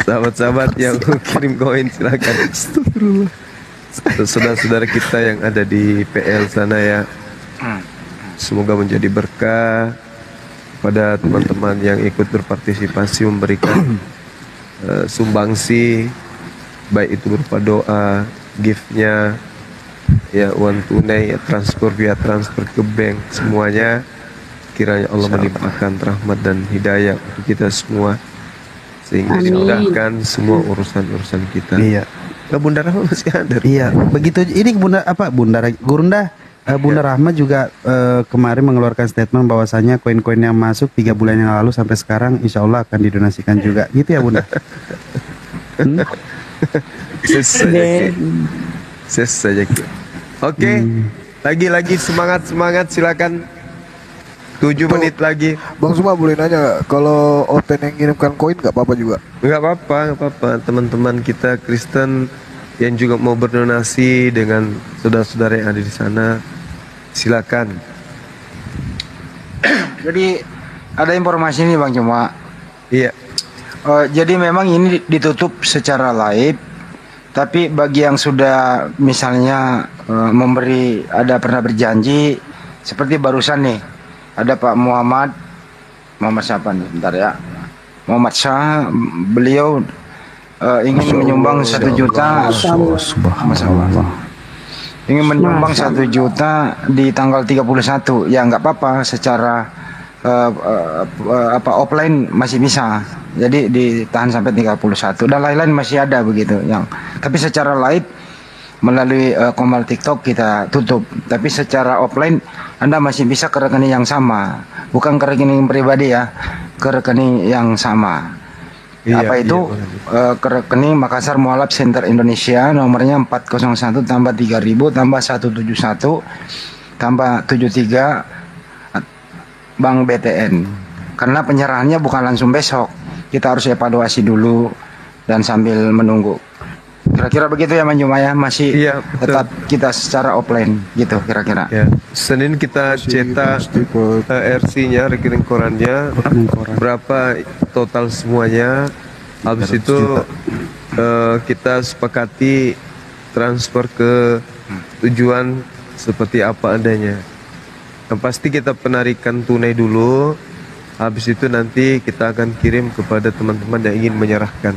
Sahabat-sahabat yang mau kirim koin silakan. Saudara-saudara kita yang ada di PL sana ya. Semoga menjadi berkah pada teman-teman yang ikut berpartisipasi memberikan sumbangsi, baik itu berupa doa, giftnya, ya uang tunai, ya, via transfer ke bank, semuanya kiranya Allah melimpahkan rahmat dan hidayah untuk kita semua sehingga Amin. dimudahkan semua urusan-urusan kita. Iya. Bunda Rahma masih ada. Iya. Begitu ini Gurunda Bunda Rahma juga kemarin mengeluarkan statement bahwasanya koin-koin yang masuk 3 bulan yang lalu sampai sekarang insya Allah akan didonasikan juga. Gitu ya Bunda? Ses saja. Oke. Lagi semangat silakan. 7 menit lagi. Bang Suma boleh nanya, kalau Oten yang ngirimkan koin nggak apa-apa juga? Nggak apa-apa. Teman-teman kita Kristen yang juga mau berdonasi dengan saudara-saudara yang ada di sana, silakan. Jadi ada informasi nih Bang Cuma. Iya. Jadi memang ini ditutup secara live. Tapi bagi yang sudah misalnya pernah berjanji seperti barusan nih ada Pak Muhammad siapa nih? Bentar ya. Muhammad Shah, beliau ingin menyumbang 1 juta. Subhanallah. Ingin menyumbang 1 juta di tanggal 31. Ya nggak apa-apa, secara offline masih bisa. Jadi ditahan sampai 31 dan lain-lain masih ada begitu. Tapi secara live melalui Komal TikTok kita tutup. Tapi secara offline Anda masih bisa ke rekening yang sama, bukan ke rekening pribadi ya, ke rekening yang sama. Iya, Apa itu? Ke rekening Makassar Mualaf Center Indonesia, nomornya 401 tambah 3000 tambah 171 tambah 73 Bank BTN. Karena penyerahannya bukan langsung besok, kita harus evaluasi dulu dan sambil menunggu. Kira-kira begitu ya Manjumaya, masih Iya, betul. tetap kita secara offline gitu kira-kira. Ya, Senin kita cetak RC-nya, rekening korannya, berapa total semuanya. Habis 300 itu juta. kita sepakati transfer ke tujuan seperti apa adanya. Yang pasti kita penarikan tunai dulu. Habis itu nanti kita akan kirim kepada teman-teman yang ingin menyerahkan.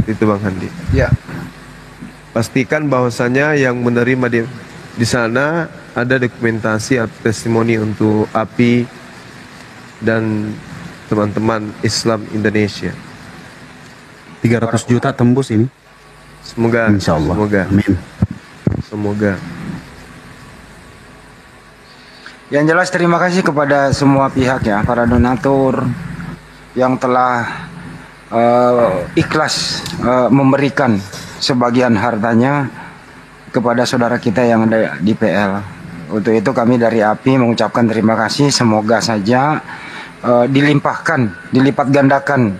Itu Bang Handi. Ya. Pastikan bahwasanya yang menerima di sana ada dokumentasi atau testimoni untuk API dan teman-teman Islam Indonesia. 300 juta tembus ini. Semoga, Insya Allah. semoga, Amin. semoga. Yang jelas terima kasih kepada semua pihak ya, para donatur yang telah ikhlas memberikan sebagian hartanya kepada saudara kita yang ada di PL. Untuk itu kami dari API mengucapkan terima kasih. Semoga saja dilimpahkan, dilipat gandakan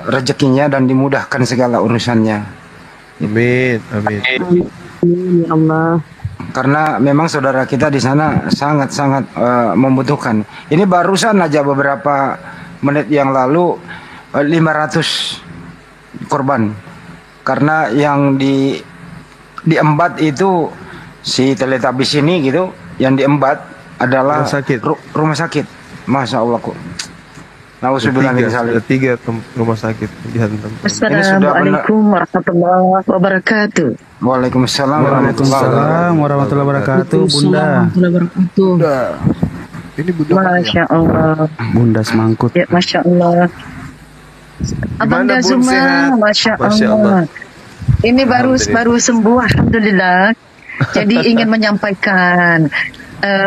rezekinya dan dimudahkan segala urusannya. Amin, amin. Ya Allah. Karena memang saudara kita di sana sangat-sangat membutuhkan. Ini barusan aja beberapa menit yang lalu 500 korban. Karena yang diembat itu si Teletubbies ini gitu, yang diembat adalah rumah sakit. Masya Allah kok. Ada tiga rumah sakit dihantam. Assalamualaikum warahmatullahi wabarakatuh. Waalaikumsalam warahmatullahi wabarakatuh, Bunda. Ini Bunda. Masya Allah. Bunda semangkut. Ya, Masya Allah. Abang Gimana, Bun, Dazuma, sehat? Masya Masya Allah. Ini baru Alhamdulillah. sembuh, alhamdulillah. Jadi ingin menyampaikan,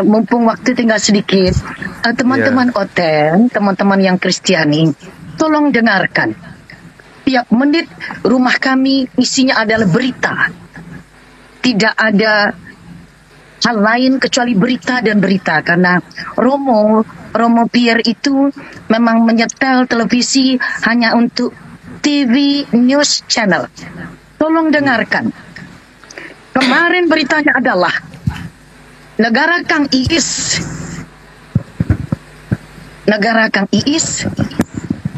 mumpung waktu tinggal sedikit, teman-teman Oten, teman-teman yang Kristiani, tolong dengarkan. Tiap menit rumah kami isinya adalah berita. Tidak ada hal lain kecuali berita dan berita, karena Romo Pierre itu memang menyetel televisi hanya untuk TV News Channel. Tolong dengarkan. Kemarin beritanya adalah negara Kang Iis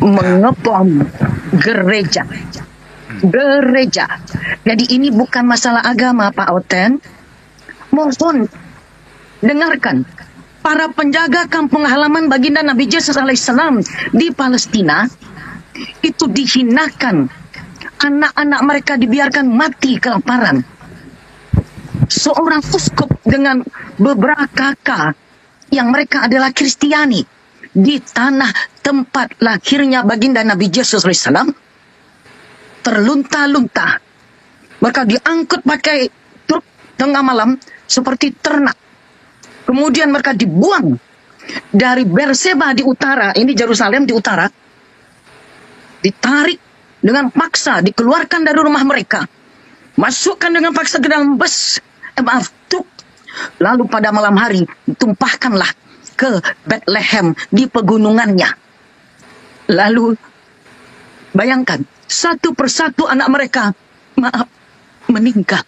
mengebom gereja. Jadi ini bukan masalah agama, Pak Oten. Mohon dengarkan. Para penjaga kampung halaman baginda Nabi Yesus alaihissalam di Palestina itu dihinakan. Anak-anak mereka dibiarkan mati kelaparan. Seorang uskup dengan beberapa kakak yang mereka adalah Kristiani di tanah tempat lahirnya baginda Nabi Yesus alaihissalam terlunta-lunta. Mereka diangkut pakai truk tengah malam seperti ternak. Kemudian mereka dibuang dari Berseba di utara, ini Yerusalem di utara, ditarik dengan paksa, dikeluarkan dari rumah mereka, masukkan dengan paksa ke dalam bus, truk, lalu pada malam hari ditumpahkanlah ke Bethlehem di pegunungannya. Lalu bayangkan, satu persatu anak mereka meninggal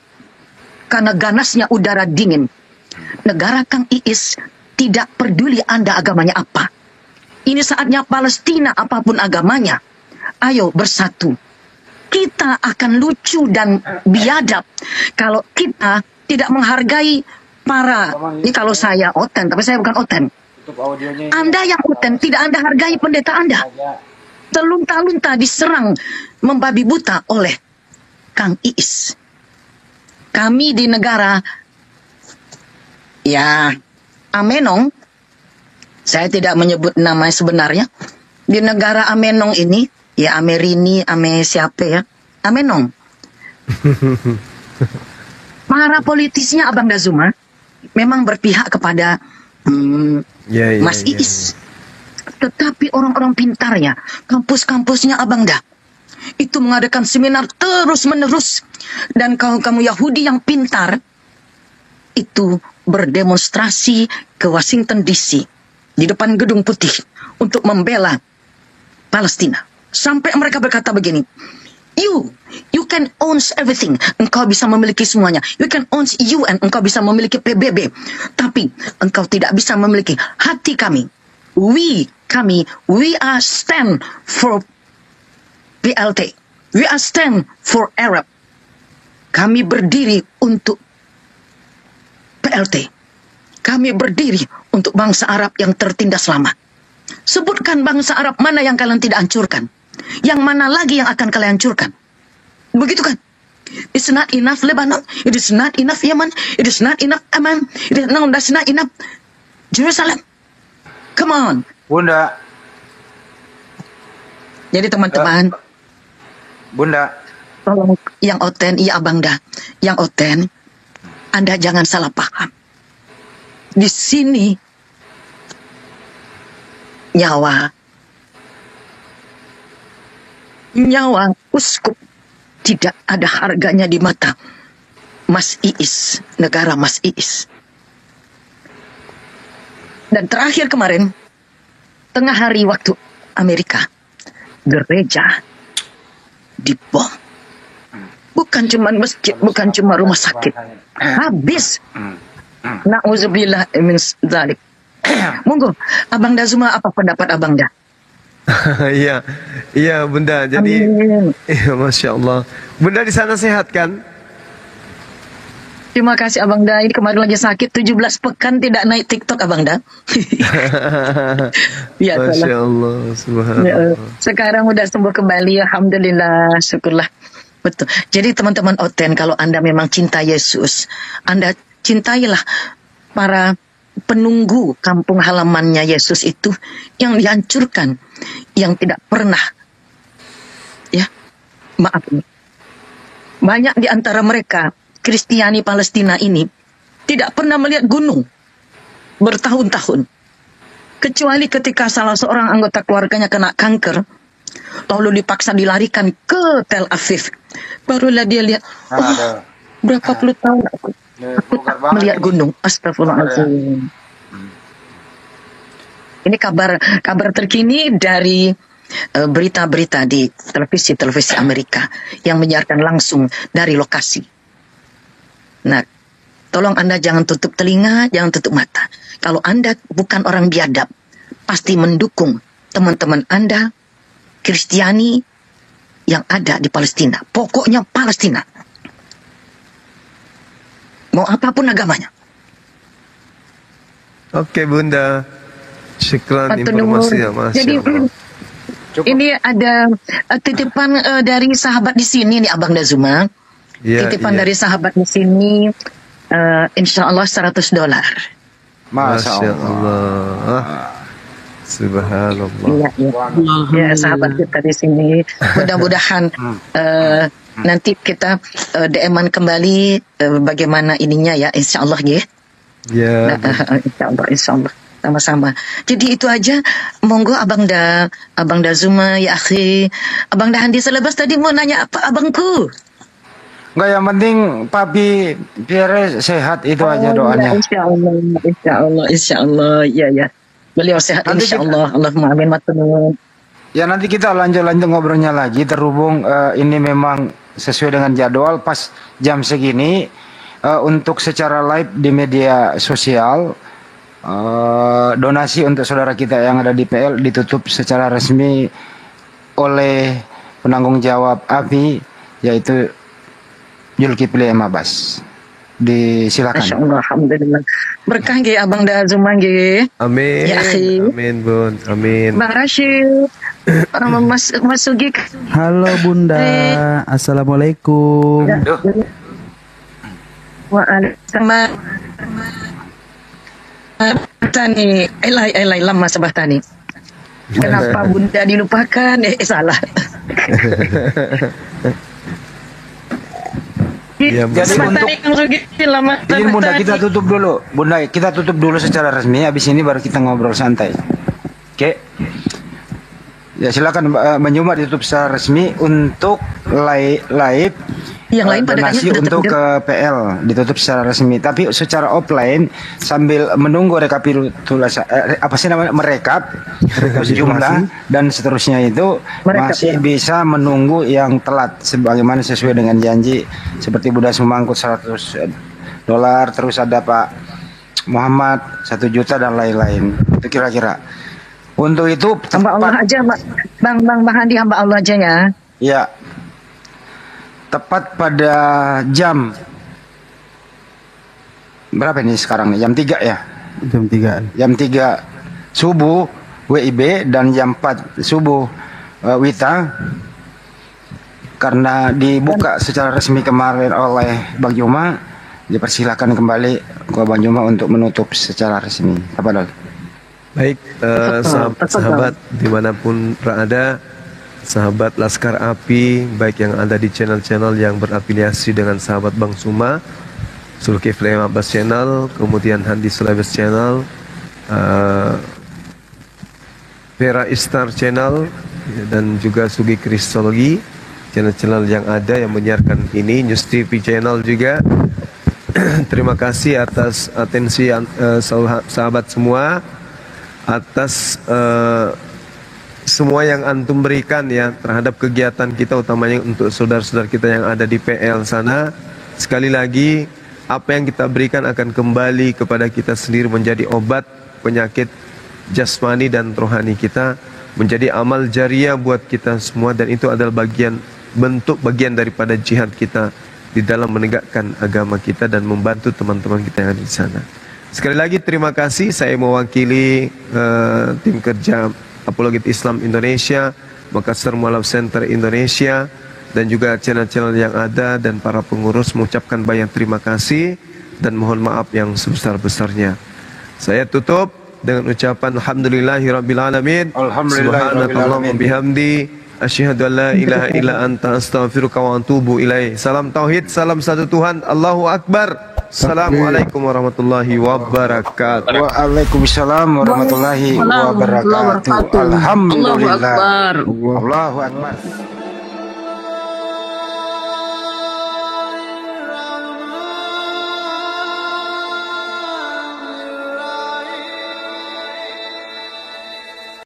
karena ganasnya udara dingin. Negara Kang Iis tidak peduli Anda agamanya apa. Ini saatnya Palestina apapun agamanya, ayo bersatu. Kita akan lucu dan biadab kalau kita tidak menghargai para, ini kalau saya Oten, tapi saya bukan Oten. Anda yang Oten, tidak Anda hargai pendeta Anda. Terlunta-lunta diserang membabi buta oleh Kang Iis. Kami di negara ya Amenong, saya tidak menyebut nama sebenarnya. Di negara Amenong ini, ya Amerini, siapa ya, Amenong. Para politisnya Abang Dazuma memang berpihak kepada Mas Iis. Tetapi orang-orang pintarnya, kampus-kampusnya Abang Da, itu mengadakan seminar terus-menerus. Dan kamu Yahudi yang pintar, itu berdemonstrasi ke Washington DC, di depan Gedung Putih, untuk membela Palestina. Sampai mereka berkata begini, You can own everything. Engkau bisa memiliki semuanya. You can own UN. Engkau bisa memiliki PBB. Tapi engkau tidak bisa memiliki hati kami. we are stand for PLT. We are stand for Arab. Kami berdiri untuk PLT. Kami berdiri untuk bangsa Arab yang tertindas lama. Sebutkan bangsa Arab mana yang kalian tidak hancurkan. Yang mana lagi yang akan kalian hancurkan. Begitu kan? It's not enough Lebanon. It is not enough Yemen. It is not enough Aman. That's not enough Jerusalem. Come on. Bunda. Jadi teman-teman. Bunda. Tolong yang oten, iya Abangda. Yang oten, Anda jangan salah paham. Di sini nyawa uskup tidak ada harganya di mata Mas Iis, negara Mas Iis. Dan terakhir kemarin, tengah hari waktu Amerika, gereja dibom. Bukan cuma masjid, bukan cuma rumah sakit. Habis. Na'udzubillah min dzalik. Monggo, Abang Dazuma, apa pendapat Abang Da? Iya, iya Bunda. Jadi, iya, Masya Allah. Bunda di sana sehat kan? Terima kasih Abang Da. Ini kemarin lagi sakit 17 pekan tidak naik TikTok Abang Da. Ya, Masya Allah, subhanallah. Sekarang udah sembuh kembali, alhamdulillah, syukurlah. Betul. Jadi teman-teman Oten, kalau Anda memang cinta Yesus, Anda cintailah para penunggu kampung halamannya Yesus itu yang dihancurkan, yang tidak pernah, ya, maaf, banyak di antara mereka Kristiani Palestina ini tidak pernah melihat gunung bertahun-tahun, kecuali ketika salah seorang anggota keluarganya kena kanker, lalu dipaksa dilarikan ke Tel Aviv, barulah dia lihat, oh, berapa puluh tahun aku tak melihat gunung. Astagfirullahaladzim. Ini kabar terkini dari berita-berita di televisi Amerika yang menyiarkan langsung dari lokasi. Nah, tolong Anda jangan tutup telinga, jangan tutup mata. Kalau Anda bukan orang biadab, pasti mendukung teman-teman Anda Kristiani yang ada di Palestina. Pokoknya Palestina. Mau apapun agamanya. Oke Bunda, syukran informasinya, Masya Jadi Allah. ini ada titipan dari sahabat di sini nih Abang Dazuma. Ya, titipan iya. dari sahabat di sini, insya Allah $100. Masya Allah. Subhanallah. Iya, iya. Ya, sahabat kita di sini. Mudah-mudahan nanti kita DM-an kembali bagaimana ininya ya, insya Allah ya. Ya. Insya Allah. Sama-sama. Jadi itu aja. Monggo Abang Dazuma ya akhi. Abang Handi Selebas tadi mau nanya apa abangku? Enggak, yang penting Papi biar sehat itu aja doanya. Ya, insya Allah. Ya. Beliau sehat Nanti insya Allah. Allahumma amin matunun. Ya nanti kita lanjut ngobrolnya lagi, terhubung ini memang sesuai dengan jadwal pas jam segini untuk secara live di media sosial. Donasi untuk saudara kita yang ada di PL ditutup secara resmi oleh penanggung jawab API, yaitu Zulkifli M. Abbas. Disilakan. Masya Allah, alhamdulillah. Berkah nggih Abang Dazuma nggih. Amin. Ya, akhi. Amin Bun. Amin. Mbak Rashid, Mas Sugi. Halo Bunda, Assalamualaikum. Waalaikumsalam. Tani, elai lama sabah tani. Kenapa Bunda dilupakan? Salah. Ya, Jadi untuk ini Bunda kita tutup dulu. Bunda kita tutup dulu secara resmi. Habis ini baru kita ngobrol santai. Oke. Ya silakan Menjuma ditutup secara resmi untuk live. Yang lain pada donasi untuk ke PL ditutup secara resmi. Tapi secara offline sambil menunggu rekapitulasi apa sih namanya merekap jumlah dan seterusnya itu masih bisa menunggu yang telat sebagaimana sesuai dengan janji seperti Bunda memangkut $100 terus ada Pak Muhammad 1 juta dan lain-lain. Itu kira-kira. Untuk itu Hamba Allah aja, Bang Handi, hamba Allah aja ya. Ya, tepat pada jam berapa ini sekarang nih? Jam 3 ya? Jam 3. Jam 3 subuh WIB dan jam 4 subuh WITA, karena dibuka secara resmi kemarin oleh Bang Juma, dipersilakan kembali ke Bang Juma untuk menutup secara resmi. Tafadhol. Baik, sahabat dimanapun berada, sahabat Laskar Api, baik yang ada di channel-channel yang berafiliasi dengan sahabat Bang Suma, Zulkifli Abbas Channel, kemudian Handi Sulawes Channel, Vera Istar Channel, dan juga Sugi Kristologi, channel-channel yang ada yang menyiarkan ini, News TV Channel juga. Terima kasih atas atensi sahabat semua, atas semua yang antum berikan ya terhadap kegiatan kita, utamanya untuk saudara-saudara kita yang ada di PL sana. Sekali lagi, apa yang kita berikan akan kembali kepada kita sendiri menjadi obat penyakit jasmani dan rohani kita, menjadi amal jariah buat kita semua, dan itu adalah bentuk bagian daripada jihad kita di dalam menegakkan agama kita dan membantu teman-teman kita yang ada di sana. Sekali lagi terima kasih, saya mewakili tim kerja Apologet Islam Indonesia, Makassar Mualaf Center Indonesia, dan juga channel-channel yang ada dan para pengurus mengucapkan banyak terima kasih dan mohon maaf yang sebesar-besarnya. Saya tutup dengan ucapan alhamdulillahirabbil alamin. Subhanakallahumma bihamdi asyhadu an la ilaha illa anta astaghfiruka wa atubu ilaih. Salam tauhid, salam satu Tuhan, Allahu akbar. Assalamualaikum warahmatullahi wabarakatuh. Waalaikumsalam warahmatullahi wabarakatuh. Alhamdulillah. Allahu akbar.